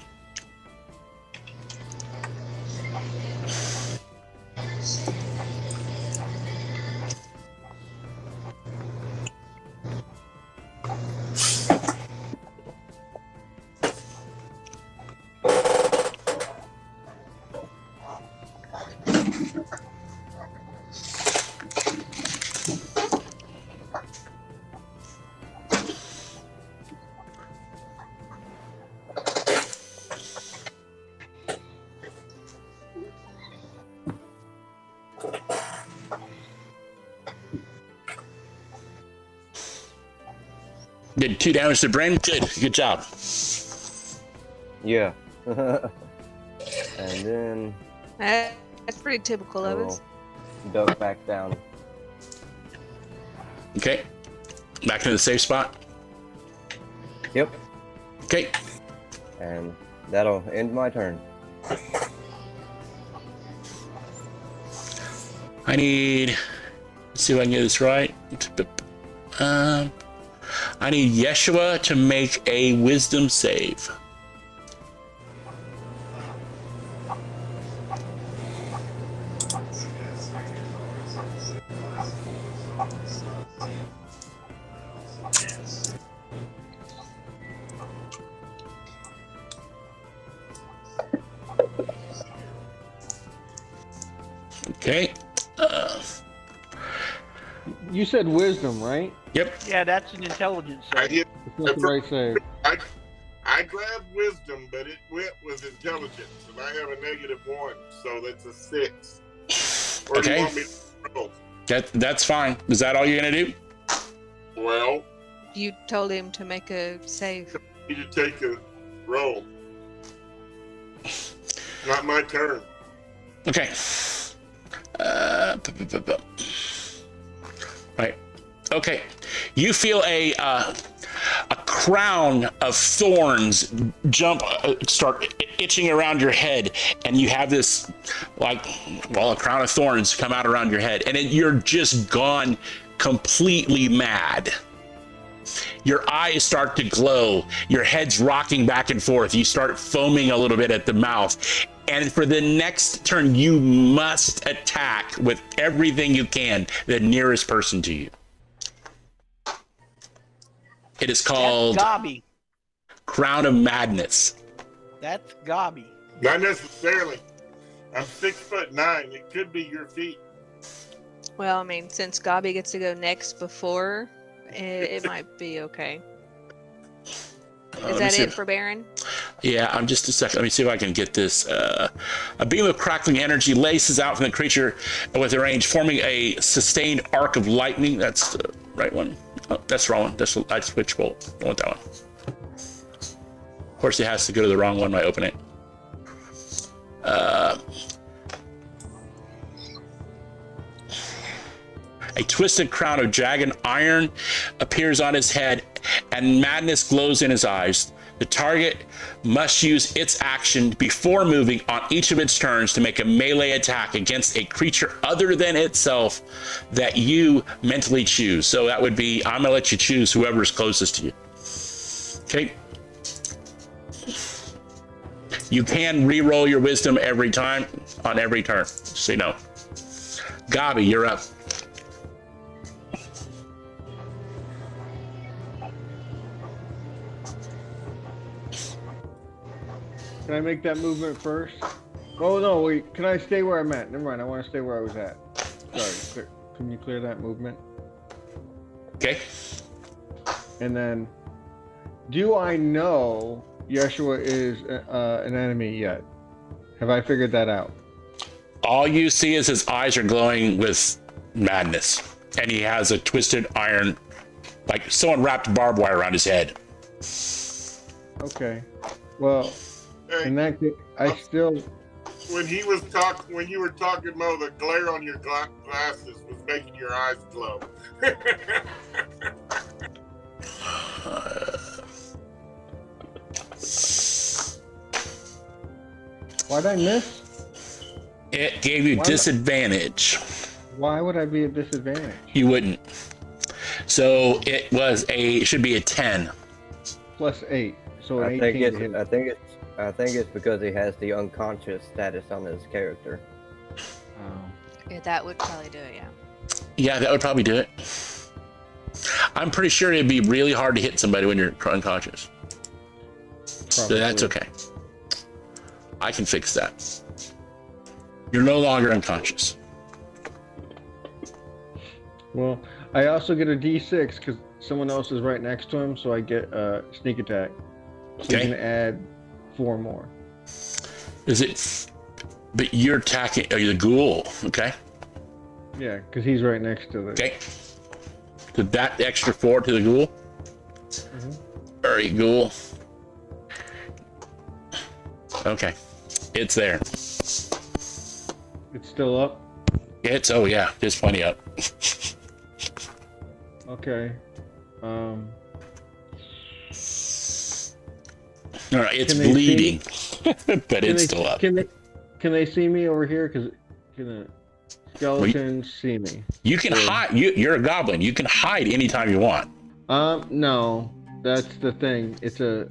Did 2 damage to Bryn. Good job. Yeah. And then That's pretty typical of us. duck back down. Okay. Back to the safe spot. Yep. Okay. And that'll end my turn. I need. Let's see if I can get this right. I need Yeshua to make a wisdom save. Okay. You said wisdom, right? Yep. Yeah, that's an intelligence I save. hit. It's not the right save. I I grabbed wisdom, but it went with intelligence, and I have a -1, so that's a 6. Or do you Okay. want me to roll? That's fine. Is that all you're gonna do? Well, You told him to make a save. you need to take a roll. Not my turn. Okay. Right. Okay. You feel a crown of thorns start itching around your head, and you have this, a crown of thorns come out around your head, and you're just gone completely mad. Your eyes start to glow. Your head's rocking back and forth. You start foaming a little bit at the mouth. And for the next turn, you must attack with everything you can the nearest person to you. It is called That's Gobby. Crown of Madness. That's Gobby. Not necessarily. I'm 6'9". It could be your feet. Well, I mean, since Gobby gets to go next before, it might be okay. Is that it for Baron? Yeah, I'm just a second. Let me see if I can get this. A beam of crackling energy laces out from the creature with a range, forming a sustained arc of lightning. That's the right one. Oh, that's the wrong one. I switched bolt. I want that one. Of course, it has to go to the wrong one when I open it. A twisted crown of jagged iron appears on his head, and madness glows in his eyes. The target must use its action before moving on each of its turns to make a melee attack against a creature other than itself that you mentally choose. So that would be, I'm gonna let you choose whoever's closest to you. Okay. You can re-roll your wisdom every time on every turn. So you know. Gobby, you're up. Can I make that movement first? Oh no, wait. Can I stay where I'm at? Never mind. I want to stay where I was at. Sorry. Can you clear that movement? Okay. And then, do I know Yeshua is an enemy yet? Have I figured that out? All you see is his eyes are glowing with madness, and he has a twisted iron, like someone wrapped barbed wire around his head. Okay. Well, Hey, in that case, I still. when you were talking, Mo, the glare on your glasses was making your eyes glow. Why'd I miss? It gave you disadvantage. Why would I be at disadvantage? You wouldn't. So it should be a 10. Plus 8, so an I think 18 it's to hit. I think it's because he has the unconscious status on his character. Yeah, that would probably do it, yeah. Yeah, that would probably do it. I'm pretty sure it'd be really hard to hit somebody when you're unconscious. So that's okay. I can fix that. You're no longer unconscious. Well, I also get a D6 because someone else is right next to him, so I get sneak attack. So Okay. you can add 4 more. Is it? But you're attacking. Are you the ghoul? Okay. Yeah, because he's right next to the. Okay. So that extra 4 to the ghoul. All right, ghoul. Okay, it's there. It's still up. Oh yeah, there's plenty up. Okay. All right, it's Can they bleeding, but Can it's they- still up. Can they see me over here? Because can the skeletons see me? You can hide. You're a goblin. You can hide anytime you want. No, that's the thing. It's a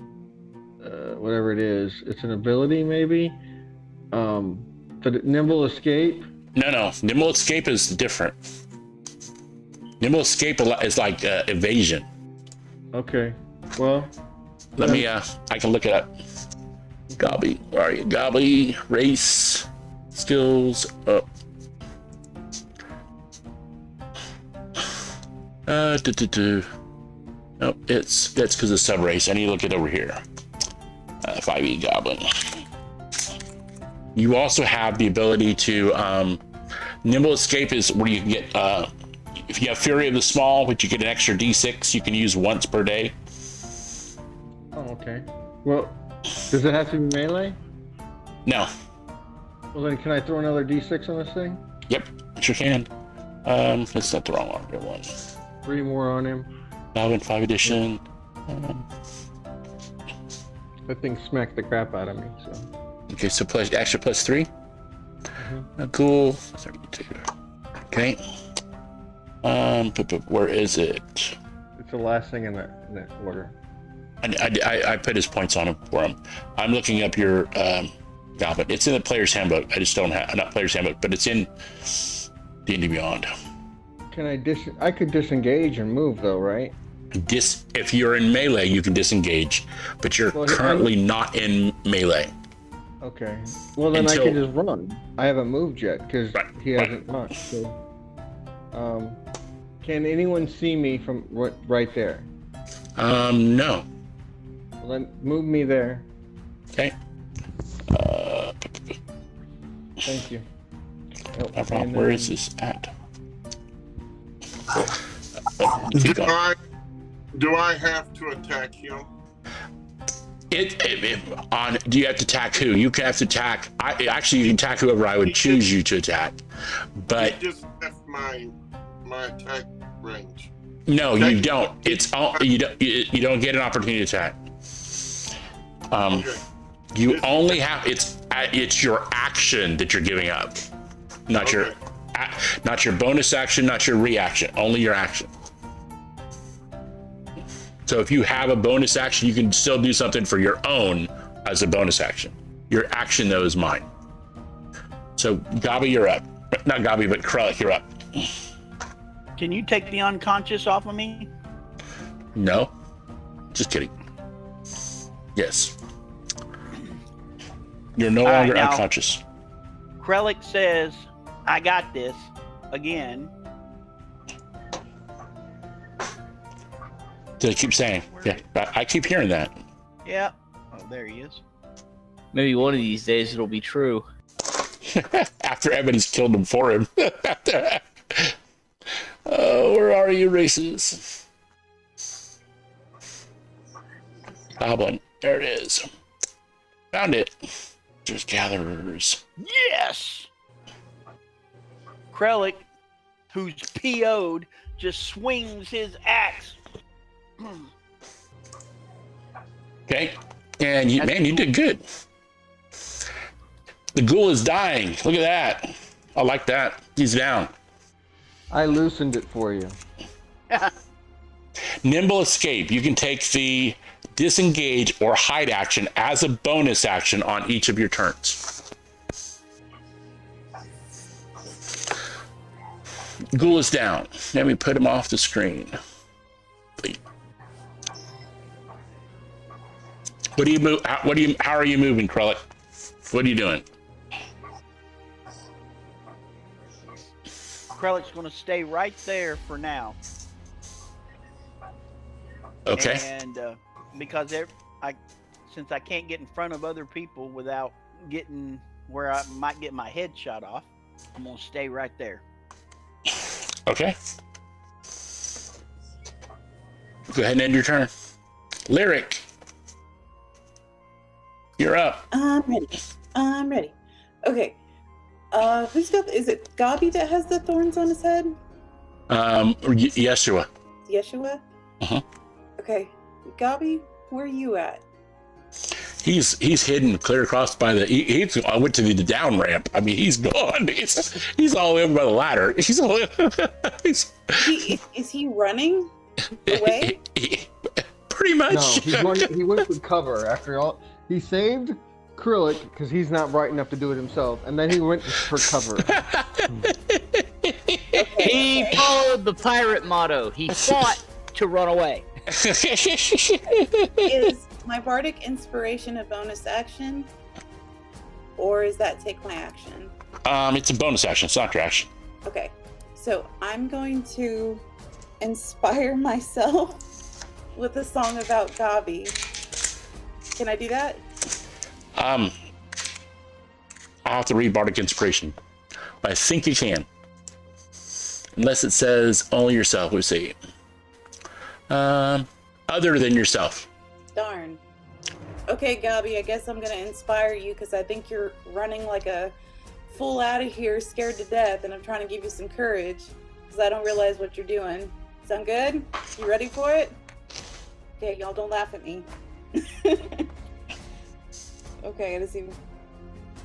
whatever it is. It's an ability, maybe. The nimble escape. No. Nimble escape is different. Nimble escape is like evasion. Okay. Well. Let me. I can look it up. Gobby, where are you? Gobby, race, skills up. Nope, that's because of sub race. I need to look it over here. 5e goblin. You also have the ability to nimble escape is where you can get if you have Fury of the Small, which you get an extra d6 you can use once per day. Oh, okay. Well, does it have to be melee? No. Well, then can I throw another d6 on this thing? Yep, sure can. That's not the wrong one. Good one. 3 more on him. Goblin 5 edition. That thing smacked the crap out of me, so. Okay, so extra plus 3. Ghoul 32. Okay. Where is it? It's the last thing in that order. I put his points on him for him. I'm looking up your goblin. It's in the player's handbook. I just don't have, not player's handbook, but it's in D&D Beyond. Can I could disengage and move though, right? If you're in melee, you can disengage, but you're currently not in melee. Okay. Well, then I can just run. I haven't moved yet because he hasn't run. So, can anyone see me from right there? No. Well, then move me there. Okay. Thank you. Where is this at? Do I have to attack him? Do you have to attack who? You can have to attack. You can attack whoever I would choose you to attack. But he just left my attack range. No, you don't. It's all you don't get an opportunity to attack. Okay. You only have it's your action that you're giving up, not your bonus action, not your reaction. Only your action. So if you have a bonus action, you can still do something for your own as a bonus action. Your action, though, is mine. So, Gabi, you're up. Not Gabi, but Krellick, you're up. Can you take the unconscious off of me? No. Just kidding. Yes. You're no longer unconscious. Krellick says, I got this again. They keep saying, yeah, I keep hearing that. Yeah. Oh, there he is. Maybe one of these days it'll be true. After Ebony's killed him for him. Oh, where are you, races? Goblin. There it is. Found it. There's gatherers. Yes! Krellick, who's PO'd, just swings his axe. Okay. And you did good. The ghoul is dying. Look at that. I like that. He's down. I loosened it for you. Nimble escape. You can take the disengage or hide action as a bonus action on each of your turns. Ghoul is down. Let me put him off the screen. What do you move? How are you moving, Krellick? What are you doing? Krellick's going to stay right there for now. Okay. And because since I can't get in front of other people without getting where I might get my head shot off, I'm going to stay right there. Okay. Go ahead and end your turn. Lyric. You're up. I'm ready. Okay. Who's got? Is it Gabi that has the thorns on his head? Yeshua. Yeshua. Okay, Gabi, where are you at? He's hidden clear across by the. I went to the down ramp. I mean, he's gone. He's all over by the ladder. He's all. Is he running away? Pretty much. No, he went for cover after all. He saved Krellick because he's not bright enough to do it himself, and then he went for cover. He followed the pirate motto. He fought to run away. Is my bardic inspiration a bonus action, or is that take my action? It's a bonus action. It's not your action. Okay, so I'm going to inspire myself with a song about Gabi. Can I do that? I'll have to read Bardic Inspiration. But I think you can. Unless it says only yourself. Let's see. Other than yourself. Darn. Okay, Gabi, I guess I'm gonna inspire you because I think you're running like a fool out of here, scared to death, and I'm trying to give you some courage because I don't realize what you're doing. Sound good? You ready for it? Okay, y'all don't laugh at me. Okay, let's see.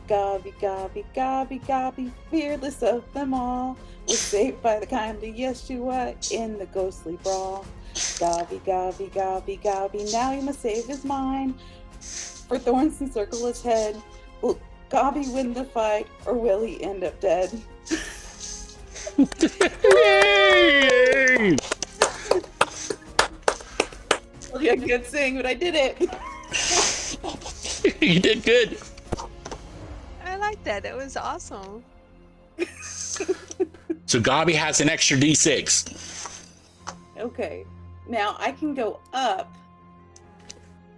Gabi, Gabi, Gabi, Gabi, fearless of them all, was saved by the kindly Yeshua in the ghostly brawl. Gabi, Gabi, Gabi, Gabi, now he must save his mind. For thorns encircle his head. Will Gabi win the fight, or will he end up dead? Yay! Well, yeah, good sing, but I did it. You did good. I like that. That was awesome. So Gabi has an extra D6. Okay, now I can go up,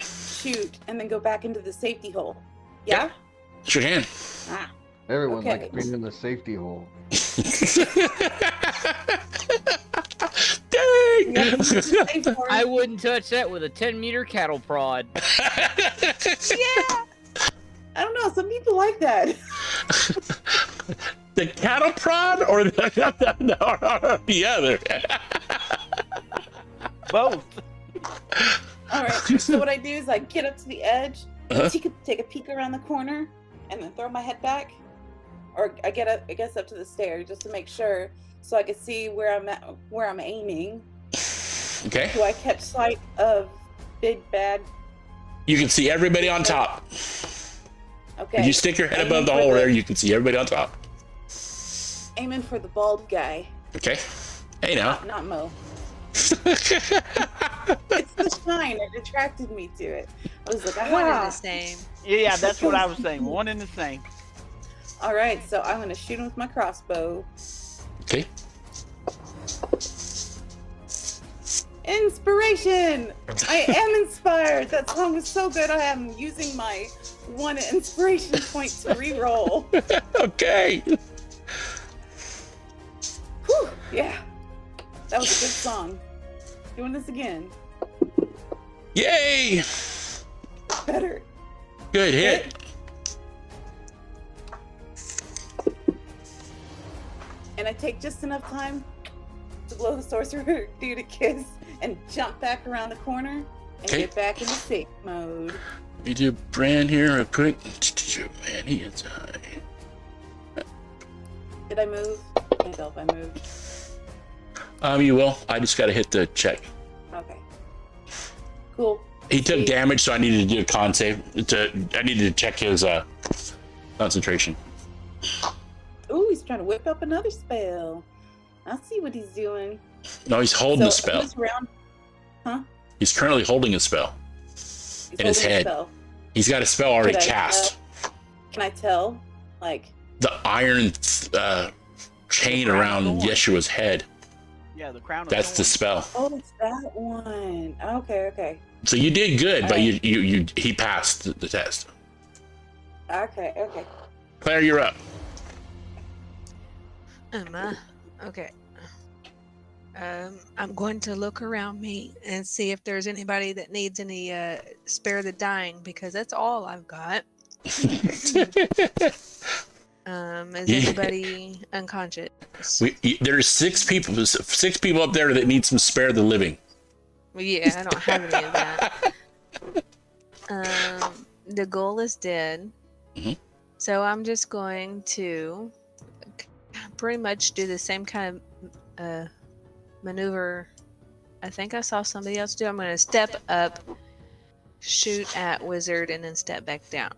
shoot, and then go back into the safety hole. Yeah? Sure can. Ah. Everyone Okay. likes being in the safety hole. Dang! I wouldn't touch that with a 10-meter cattle prod. Yeah. I don't know, some people like that. The cattle prod or the other? Both. All right, so what I do is I get up to the edge, take a peek around the corner, and then throw my head back. Or I guess up to the stairs just to make sure, so I can see where I'm aiming. Okay. Do I catch sight of Big Bad? You can see everybody on top. Okay. If you stick your head Aiming above the for hole there, you can see everybody on top. Aiming for the bald guy. Okay. Hey now. Not Mo. It's the shine. It attracted me to it. I was like, One and ah. the same. Yeah, that's what I was saying. One and the same. All right, so I'm gonna shoot him with my crossbow. Okay. Inspiration! I am inspired. That song is so good. I am using my 1 inspiration point to reroll. Okay. Whew, yeah, that was a good song. Doing this again. Yay! Better. Good hit. And I take just enough time to blow the sorcerer dude a kiss and jump back around the corner and Okay. get back into safe mode. Let me do Brand here real quick. Man, he is high. Did I move? I can't tell if I moved. You will. I just gotta hit the check. Okay. Cool. He took damage, so I needed to do a con save. I needed to check his concentration. Ooh, he's trying to whip up another spell. I'll see what he's doing. No, he's holding the So, spell. this round, He's currently holding a spell he's in his holding a head. spell. He's got a spell already Could I cast. Can I tell? Like, The iron chain around thorn. Yeshua's head. Yeah, the crown of That's the thorns. spell. oh, it's that one. Okay. So you did good, but Alright. he passed the test. Okay. Claire, you're up. Okay. I'm going to look around me and see if there's anybody that needs any spare the dying, because that's all I've got. Is anybody unconscious? There's six people up there that need some spare the living. Well, yeah, I don't have any of that. The Ghoul is dead. Mhm. So I'm just going to pretty much do the same kind of maneuver I think I saw somebody else do. I'm going to step up, shoot at Wizard, and then step back down.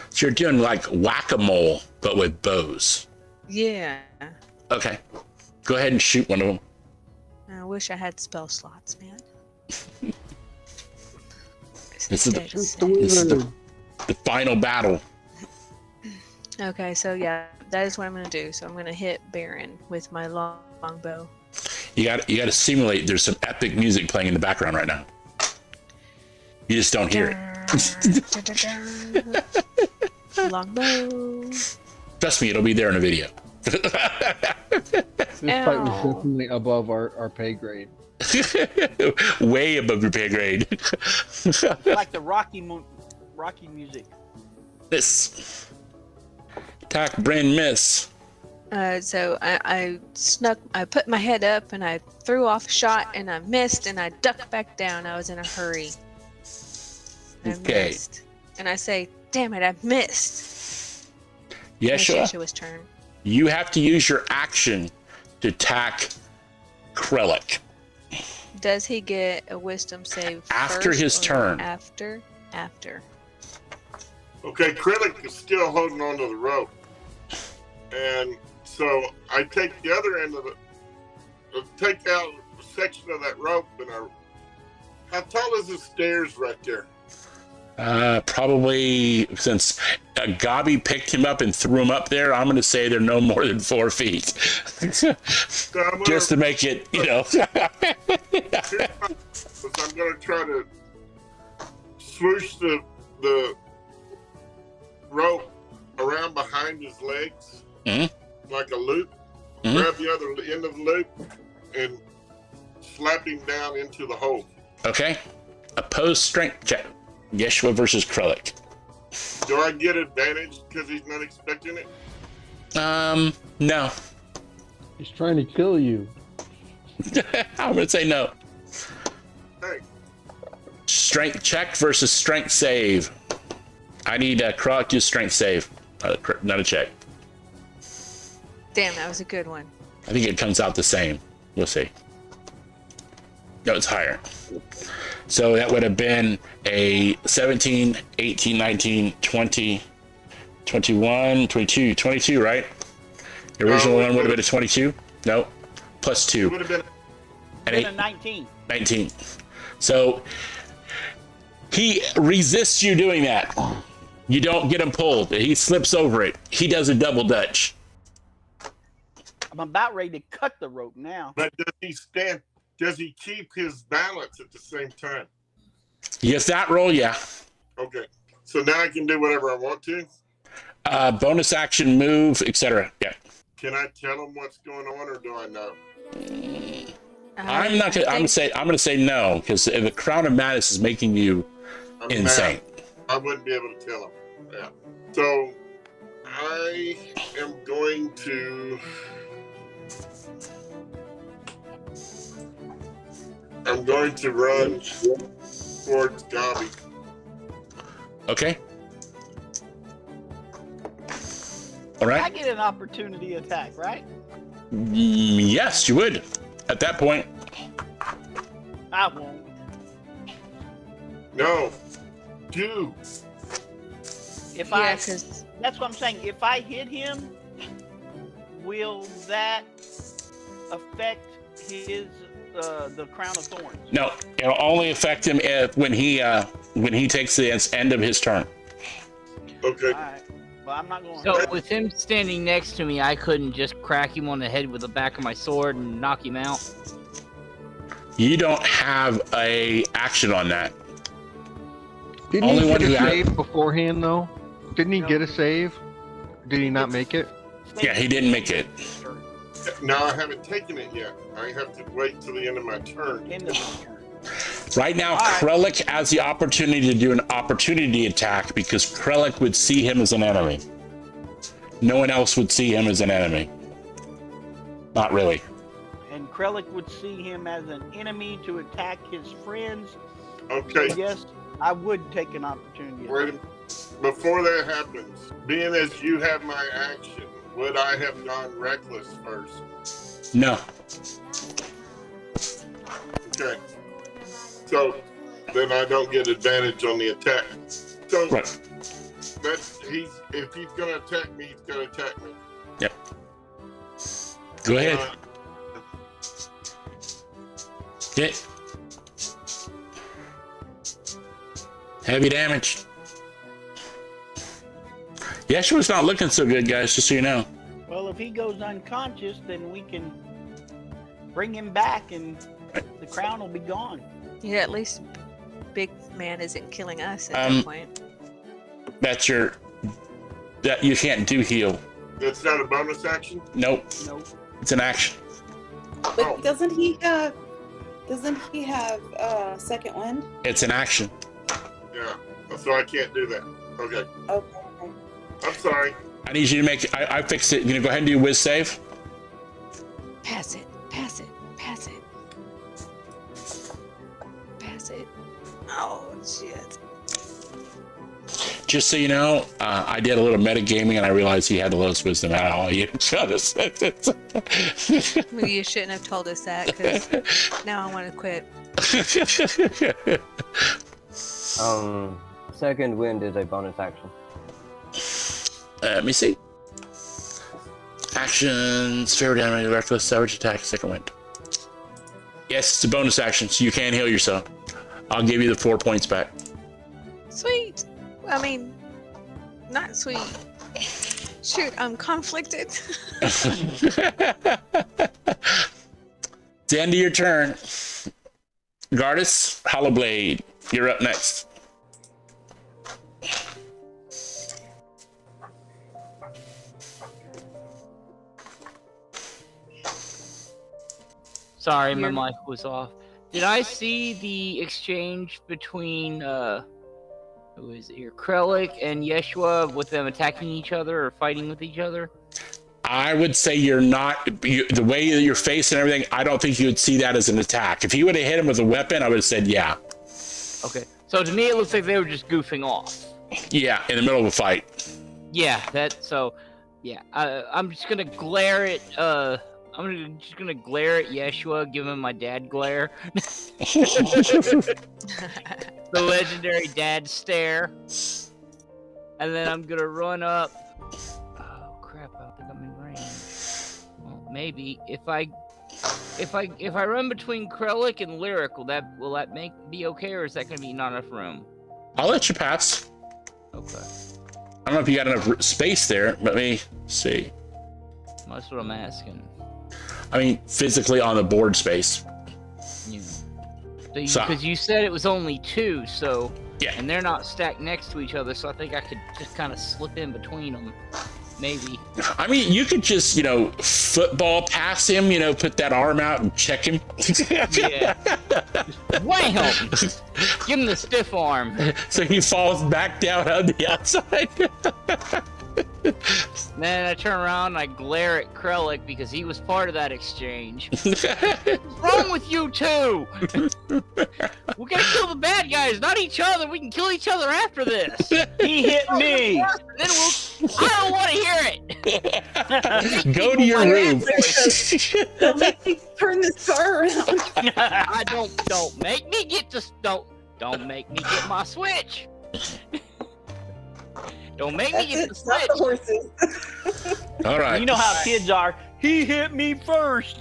So you're doing like whack-a-mole, but with bows. Yeah. Okay. Go ahead and shoot one of them. I wish I had spell slots, man. This is the final battle. Okay, so yeah, that is what I'm going to do. So I'm going to hit Baron with my longbow. You got to simulate. There's some epic music playing in the background right now. You just don't hear it. Longbow. Trust me, it'll be there in a video. This fight was Ow. definitely above our pay grade. Way above your pay grade. Like the Rocky music. This. Attack, brain miss. So I put my head up and I threw off a shot and I missed and I ducked back down. I was in a hurry. I Okay. missed. And I say, damn it, I missed. Yeshua, Yeshua's turn. you have to use your action to attack Krellick. Does he get a wisdom save After first his or turn. After. Okay, Krillin is still holding onto the rope. And so I take the other end of take out a section of that rope and how tall is the stairs right there? Probably since Gabi picked him up and threw him up there, I'm going to say they're no more than 4 feet. So Just to make it, I'm going to try to swoosh the rope around behind his legs, like a loop, grab the other end of the loop, and slap him down into the hole. Okay. Opposed strength check. Yeshua versus Krellick. Do I get advantage because he's not expecting it? No. He's trying to kill you. I'm going to say no. Hey, Strength check versus strength save. I need Krellick to strength save, not a check. Damn, that was a good one. I think it comes out the same. We'll see. No, it's higher. So that would have been a 17, 18, 19, 20, 21, 22, 22, right? The original one would have been a 22? No, plus 2. it would have been And Been a 8, 19. 19. So he resists you doing that. You don't get him pulled. He slips over it. He does a double dutch. I'm about ready to cut the rope now. But does he keep his balance at the same time? Yes, that roll, yeah. Okay. So now I can do whatever I want to? Bonus action, move, etc. Yeah. Can I tell him what's going on or do I know? I'm not gonna. I'm gonna say no because the Crown of Madness is making you I'm insane. mad. I wouldn't be able to tell him. Yeah. So I am going to. I'm going to run towards Gabi. Okay. All I right. get an opportunity attack, right? Yes, you would. At that point, I won't. No. Do. If Yeah, I, 'cause that's what I'm saying. If I hit him, will that affect his the crown of thorns? no. It'll only affect him when he takes the end of his turn. Okay. All right. Well, I'm not going. So with him standing next to me, I couldn't just crack him on the head with the back of my sword and knock him out. You don't have a action on that. Didn't Only he one get who a had- save beforehand, though? Didn't he get a save? Did he not make it? Yeah, he didn't make it. No, I haven't taken it yet. I have to wait till the end of my turn. End of his turn. Right now, All right. Krellick has the opportunity to do an opportunity attack because Krellick would see him as an enemy. No one else would see him as an enemy. Not really. And Krellick would see him as an enemy to attack his friends. Okay. Yes, I would take an opportunity. Wait a minute. Before that happens, being as you have my action, would I have gone reckless first? No. Okay. So then I don't get advantage on the attack. So Right. if he's gonna attack me, he's gonna attack me. Yep. Go ahead. Hit. Heavy damage. Yeshua's not looking so good, guys, just so you know. Well, if he goes unconscious, then we can bring him back and the crown will be gone. yeah, at least big man isn't killing us at that point. That's your. That you can't do heal. That's not a bonus action? Nope. Nope. It's an action. But doesn't he have second wind? It's an action. Yeah. So I can't do that. Okay. Okay. I'm sorry. I need you to make. I fixed it. You gonna go ahead and do a whiz save? Pass it. Pass it. Pass it. Pass it. Oh shit. Just so you know, I did a little metagaming and I realized he had the lowest wisdom out of all you. Maybe you shouldn't have told us that, because now I want to quit. Second wind is a bonus action. Let me see. Actions, favorite enemy, reckless, savage attack, second wind. Yes, it's a bonus action, so you can heal yourself. I'll give you the 4 points back. Sweet. I mean, not sweet. Shoot, I'm conflicted. It's the end of your turn. Gardas, Hollowblade, you're up next. Sorry, my mic was off. Did I see the exchange between who is it here, Krellick and Yeshua, with them attacking each other or fighting with each other? I would say you're not, the way that your face and everything, I don't think you would see that as an attack. If you would have hit him with a weapon, I would have said yeah. Okay, so to me it looks like they were just goofing off. Yeah, in the middle of a fight. Yeah, I'm just gonna glare at just gonna glare at Yeshua, give him my dad glare. The legendary dad stare. And then I'm gonna run up. Oh crap, I don't think I'm in range. Well, maybe if I run between Krellick and Lyric, will that be okay, or is that gonna be not enough room? I'll let you pass. Okay. I don't know if you got enough space there, but let me see. That's what I'm asking. I mean, physically on the board space. Yeah. Because you said it was only 2, so yeah, and they're not stacked next to each other, so I think I could just kind of slip in between them, maybe. I mean, you could just, football pass him, put that arm out and check him. Yeah. Wham! Give him the stiff arm. So he falls back down on the outside. Then I turn around and I glare at Krellick because he was part of that exchange. What's wrong with you two? We're gonna kill the bad guys, not each other. We can kill each other after this. He hit me. Then I don't want to hear it. Go to your room. Don't make me turn this car around. Don't make me get don't make me get my switch. Don't make me get the switch. Not the horses. All right. You know how kids are. He hit me first.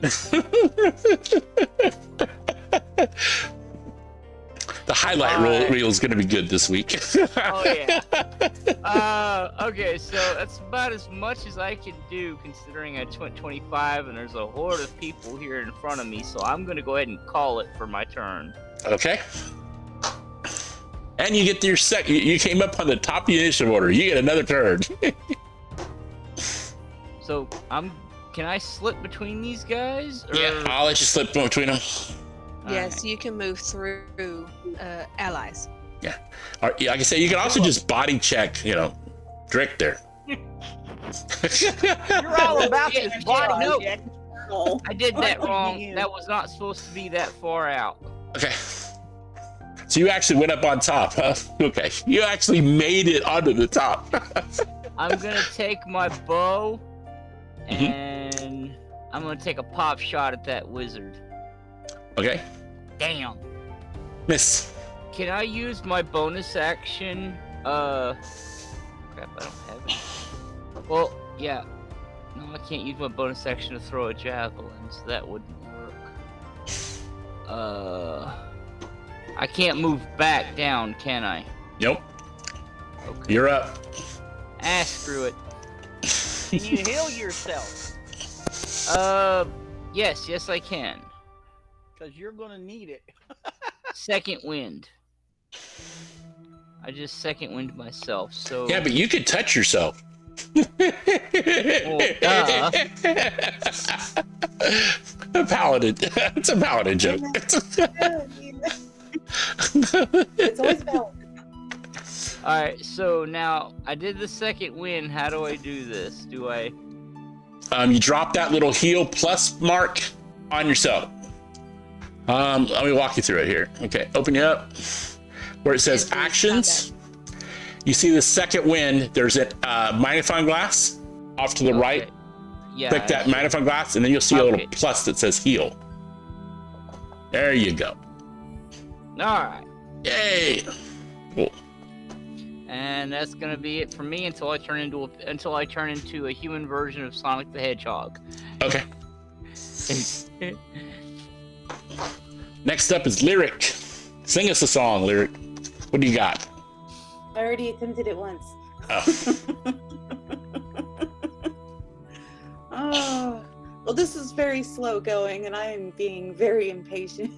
The highlight reel is going to be good this week. Oh yeah. Okay, so that's about as much as I can do, considering I went 25 and there's a horde of people here in front of me. So I'm going to go ahead and call it for my turn. Okay. And you get your second. You came up on the top of the initiative order. You get another turn. So can I slip between these guys? Or... Yeah, I'll let you slip between them. Yes, you can move through allies. Yeah. Like I say, you can also just body check, Drick there. You're all about this body check. I did that wrong. That was not supposed to be that far out. Okay. So you actually went up on top, huh? Okay. You actually made it onto the top. I'm going to take my bow and I'm going to take a pop shot at that wizard. Okay. Damn. Miss. Can I use my bonus action? Crap, I don't have it. Well, yeah. No, I can't use my bonus action to throw a javelin, so that wouldn't work. I can't move back down, can I? Nope. Okay. You're up. Screw it. Can you heal yourself? Yes, I can. Because you're going to need it. Second wind. I just second wind myself. So Yeah, but you could touch yourself. well, duh. A paladin. It's a paladin joke. It's always valid. All right. So now I did the second wind. How do I do this? Do I? You drop that little heal plus mark on yourself. Let me walk you through it here. Okay, open you up. Where it says actions, you see the second wind. There's a magnifying glass off to the right. Yeah. Click that magnifying glass, and then you'll see a little plus that says heal. There you go. All right. Yay! Cool. And that's gonna be it for me until I turn into a human version of Sonic the Hedgehog. Okay. Next up is Lyric. Sing us a song, Lyric. What do you got? I already attempted it once. Oh. Oh, well, this is very slow going, and I am being very impatient.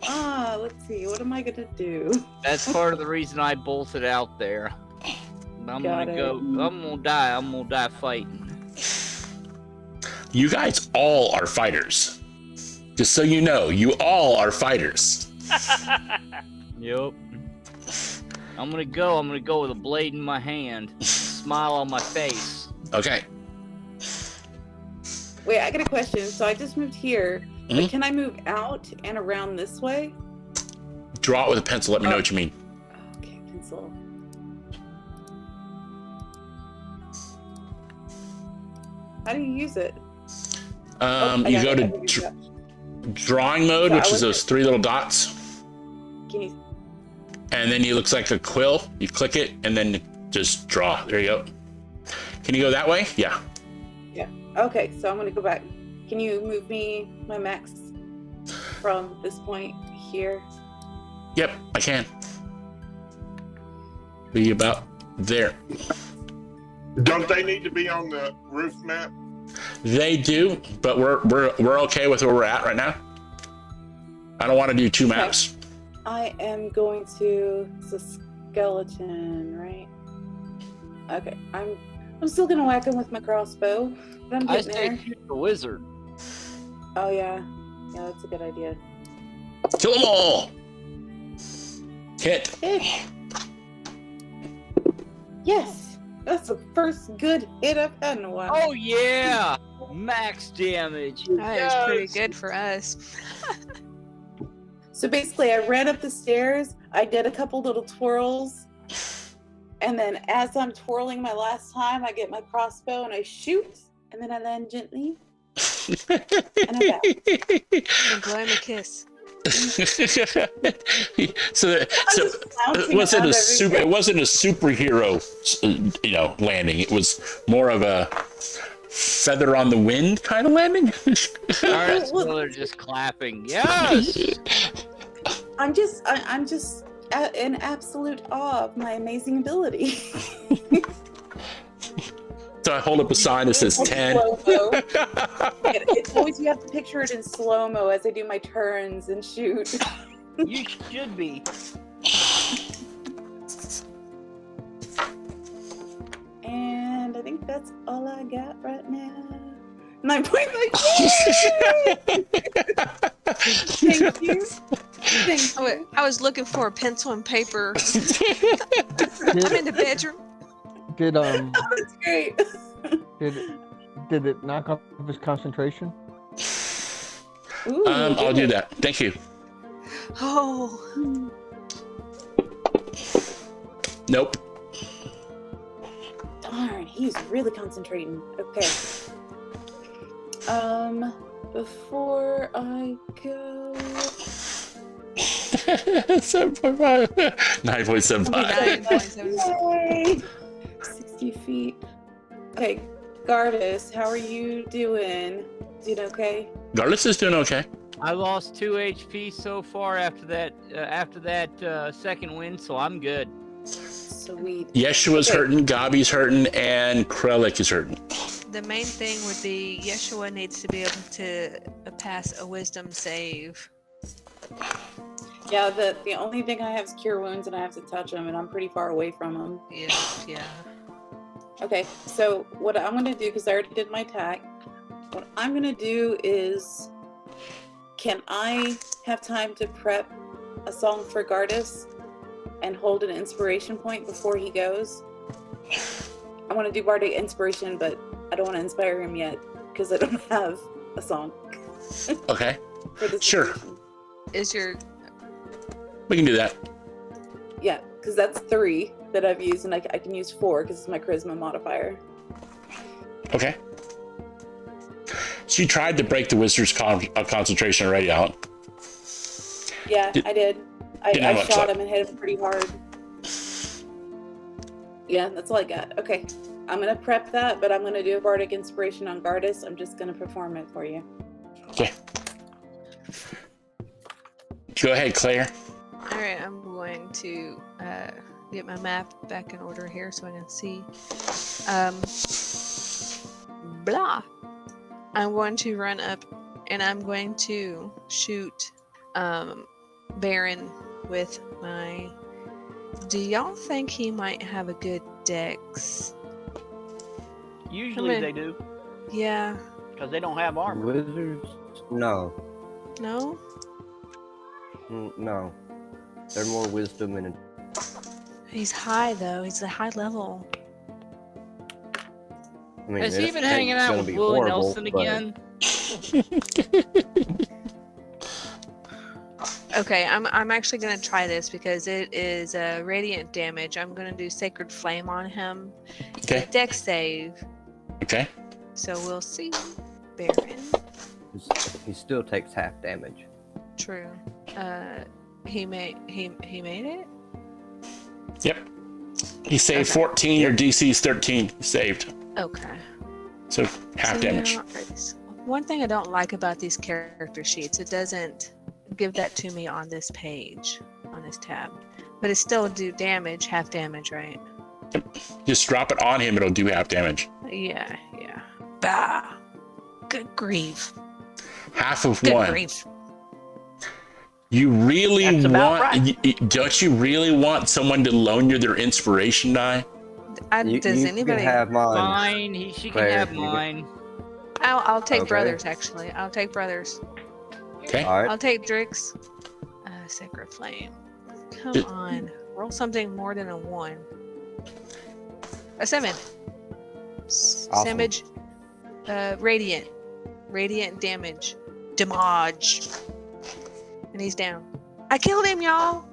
Let's see. What am I gonna do? That's part of the reason I bolted out there. I'm gonna die fighting. You guys all are fighters. Just so you know, you all are fighters. Yep. I'm gonna go with a blade in my hand, smile on my face. Okay. Wait, I got a question. So I just moved here, but can I move out and around this way? Draw it with a pencil. Let me know what you mean. Okay, pencil. How do you use it? You go to drawing mode, which is those three little dots. Can you? And then it looks like a quill. You click it and then just draw. There you go. Can you go that way? Yeah. Yeah. Okay, so I'm gonna go back. Can you move me my max from this point here? Yep, I can. Be about there. Don't they need to be on the roof map? They do, but we're okay with where we're at right now. I don't want to do two maps. I am going to the skeleton, right? Okay, I'm still gonna whack him with my crossbow, but I'm getting there. Shoot the wizard. Oh yeah, that's a good idea. Kill them all. Hit. Yes, that's the first good hit I've had in a while. Oh yeah, max damage. That is pretty good for us. So basically, I ran up the stairs, I did a couple little twirls, and then as I'm twirling my last time, I get my crossbow and I shoot, and then I land gently, and I'm out. And blow him a kiss. It wasn't a superhero, landing. It was more of a feather on the wind kind of landing. Alright, so they're just clapping. Yes. I'm just in absolute awe of my amazing ability. So I hold up a sign that says 10. It's always, you have to picture it in slow-mo as I do my turns and shoot. You should be. And I think that's all I got right now. 9 points. Thank you. Thank you. I was looking for a pencil and paper. I'm in the bedroom. Did Oh, that's great. did it knock off his concentration? Ooh, I'll do that. Thank you. Oh. Nope. Darn, he's really concentrating. Okay. Before I go. 7.5. 9.75. Yay! 60 feet. Okay, Gardus, how are you doing? Doing okay? Garlis is doing okay. I lost 2 HP so far after that second win, so I'm good. Sweet. Yeshua's hurting, Gabi's hurting, and Krellik is hurting. The main thing would be Yeshua needs to be able to pass a wisdom save. Yeah, the only thing I have is cure wounds, and I have to touch them, and I'm pretty far away from them. Yeah. Okay, so what I'm gonna do, because I already did my attack, what I'm gonna do is, can I have time to prep a song for Gardas and hold an inspiration point before he goes? I want to do Bardic Inspiration, but I don't want to inspire him yet because I don't have a song. Okay. For this Sure. situation. Is your We can do that. Yeah, because that's 3 that I've used, and I can use 4 because it's my charisma modifier. Okay. So you tried to break the wizard's concentration already, Alan. Yeah, I did. I didn't have much shot luck. him and hit him pretty hard. Yeah, that's all I got. Okay, I'm gonna prep that, but I'm gonna do a Bardic Inspiration on Gardas. I'm just gonna perform it for you. Okay. Go ahead, Claire. All right, I'm going to get my map back in order here so I can see. Blah. I'm going to run up and I'm going to shoot Baron with my... Do y'all think he might have a good dex? Usually they do, Yeah. because they don't have armor. Wizards? No. No? No. They're more wisdom and... He's high though. He's a high level. I mean, Has he been it's hanging out gonna with be Willie horrible, Nelson but- again? Okay, I'm actually gonna try this because it is radiant damage. I'm gonna do Sacred Flame on him. Okay. Dex save. Okay. So we'll see. Baron. He still takes half damage. True. He made it. Yep. He saved Okay. 14. Your DC is 13. Saved. Okay. So half So damage. now, one thing I don't like about these character sheets, it doesn't give that to me on this page, on this tab, but it still do damage, half damage, right? Just drop it on him. It'll do half damage. Yeah. Bah. Good grief. Half of Good one. grief. You really That's about want? Don't you really want someone to loan you their inspiration die? Does you anybody? can have mine. Fine, she can Claire, have you can- mine. I'll take Okay. brothers. Actually, I'll take brothers. Okay. All right. I'll take Drix. Sacred Flame. Come It- on, roll something more than a 1. A 7. Awesome. Damage. Radiant. Radiant damage. Damage. And he's down. I killed him, y'all.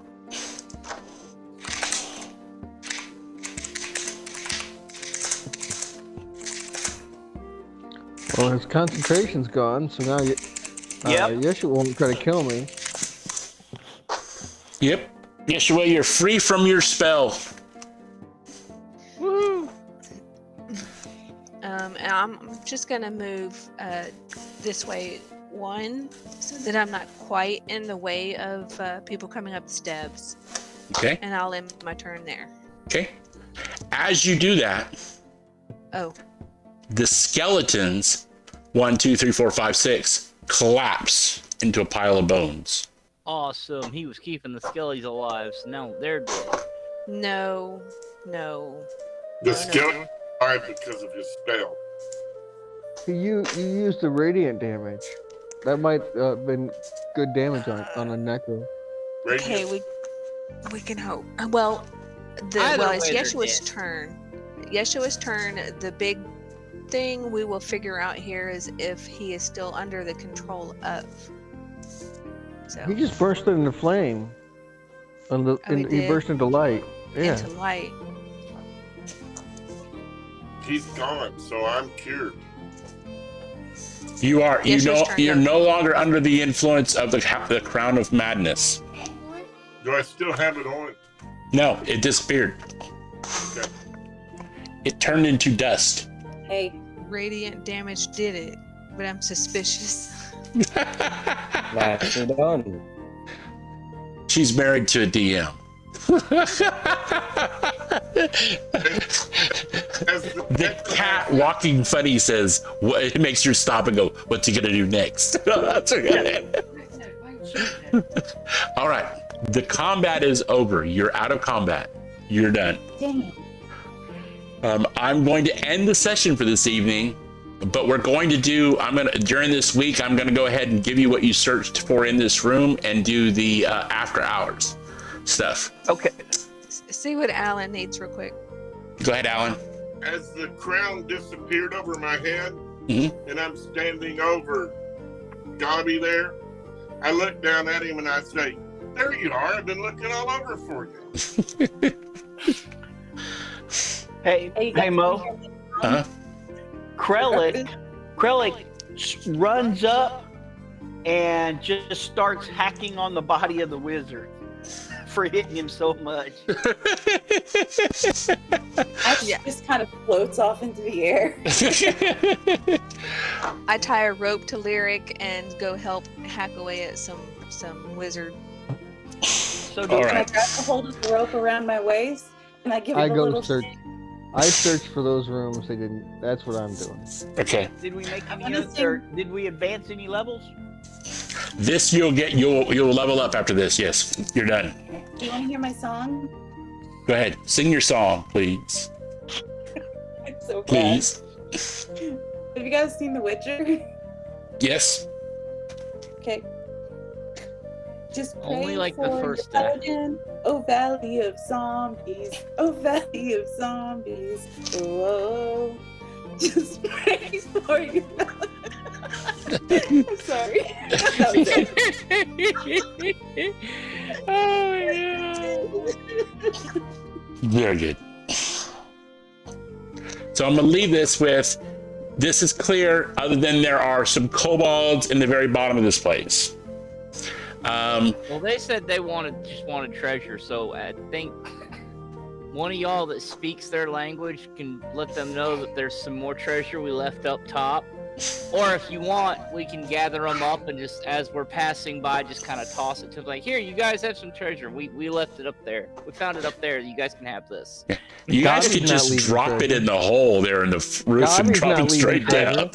Well, his concentration's gone, so now Yeshua won't try to kill me. Yep. Yeshua, you're free from your spell. Woo! And I'm just gonna move this way 1, so that I'm not quite in the way of people coming up the steps, Okay. and I'll end my turn there. Okay. As you do that, Oh, the skeletons, 1, 2, 3, 4, 5, 6, collapse into a pile of bones. Awesome. He was keeping the skellies alive, so now they're dead. no. The skeleton died because of his spell. You used the radiant damage. That might have been good damage on a necro. Okay, we can hope. Well, Either it's way, they're Yeshua's dead. turn. Yeshua's turn. The big thing we will figure out here is if he is still under the control of. So He just bursted into flame. he He did? burst into light. Yeah. into light. He's gone, so I'm cured. You are. Yeshua's turn, You're yeah. no longer under the influence of the crown of madness. Do I still have it on? No, it disappeared. Okay. It turned into dust. Hey, Radiant damage did it, but I'm suspicious. Nicely done. She's married to a DM. The cat walking funny says, it makes you stop and go, what's he gonna do next? That's okay. All right. The combat is over. You're out of combat. You're done. Dang it. I'm going to end the session for this evening, but we're going to do, during this week, I'm going to go ahead and give you what you searched for in this room and do the after hours stuff. Okay. See what Alan needs real quick. Go ahead, Alan. As the crown disappeared over my head, Mm-hmm. and I'm standing over Gobby there, I look down at him and I say, "There you are. I've been looking all over for you." Hey, Mo. Uh-huh. Krellick runs up and just starts hacking on the body of the wizard for hitting him so much. Just kind of floats off into the air. I tie a rope to Lyric and go help hack away at some wizard. So All I right. grab the hold of the rope around my waist and I give I it a go little search. I searched for those rooms. They didn't. That's what I'm doing. Okay. did we make any gonna or did we advance any levels? This you'll level up after this. Yes, you're done. Do you want to hear my song? Go ahead. Sing your song, please. It's so bad. Please. Have you guys seen The Witcher? Yes. Okay. Just pray Only like the for first your paladin, oh valley of zombies, oh valley of zombies, oh. Just pray for your paladin. I'm sorry. That was it. Oh yeah. Very good. So I'm gonna leave this with, this is clear, other than there are some kobolds in the very bottom of this place. Well, they said they just wanted treasure, so I think one of y'all that speaks their language can let them know that there's some more treasure we left up top. Or if you want, we can gather them up and just, as we're passing by, just kind of toss it to them. Like, here, you guys have some treasure. We left it up there. We found it up there. You guys can have this. You guys Gobby's could not just leaving drop it treasure. in the hole there in the roof and Gobby's drop not it leaving straight treasure. down.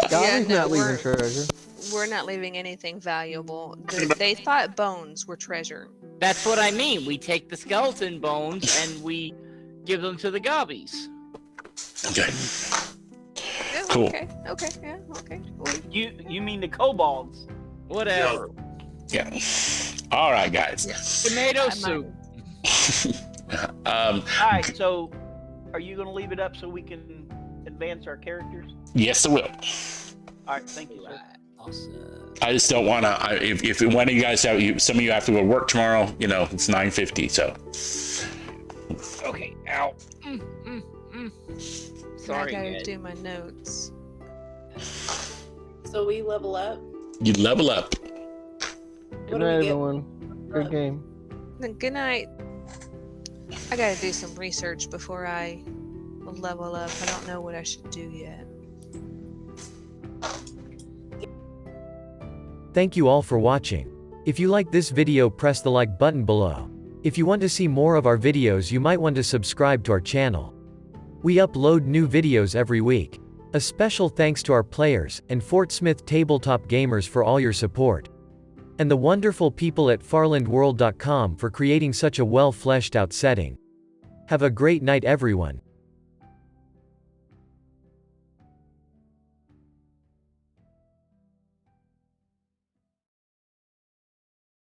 Gobby's no, not leaving we're- treasure. We're not leaving anything valuable. They thought bones were treasure. That's what I mean. We take the skeleton bones and we give them to the gobbies. Okay. Yeah, Cool. Okay. Yeah. Okay. You mean the kobolds? Whatever. Yeah. All right, guys. Tomato I might- soup. All right. So, are you going to leave it up so we can advance our characters? Yes, I will. All right. Thank you, sir. Awesome. I just don't want to. If one of you guys some of you have to go to work tomorrow, it's 9:50. So. Okay. Ow. Sorry, I gotta guys. do my notes. So we level up. You level up. Good What do we night, get? everyone. Good game. Then good night. I gotta do some research before I level up. I don't know what I should do yet. Thank you all for watching. If you like this video, press the like button below. If you want to see more of our videos, you might want to subscribe to our channel. We upload new videos every week. A special thanks to our players and Fort Smith Tabletop gamers for all your support. And the wonderful people at farlandworld.com for creating such a well fleshed out setting. Have a great night, everyone.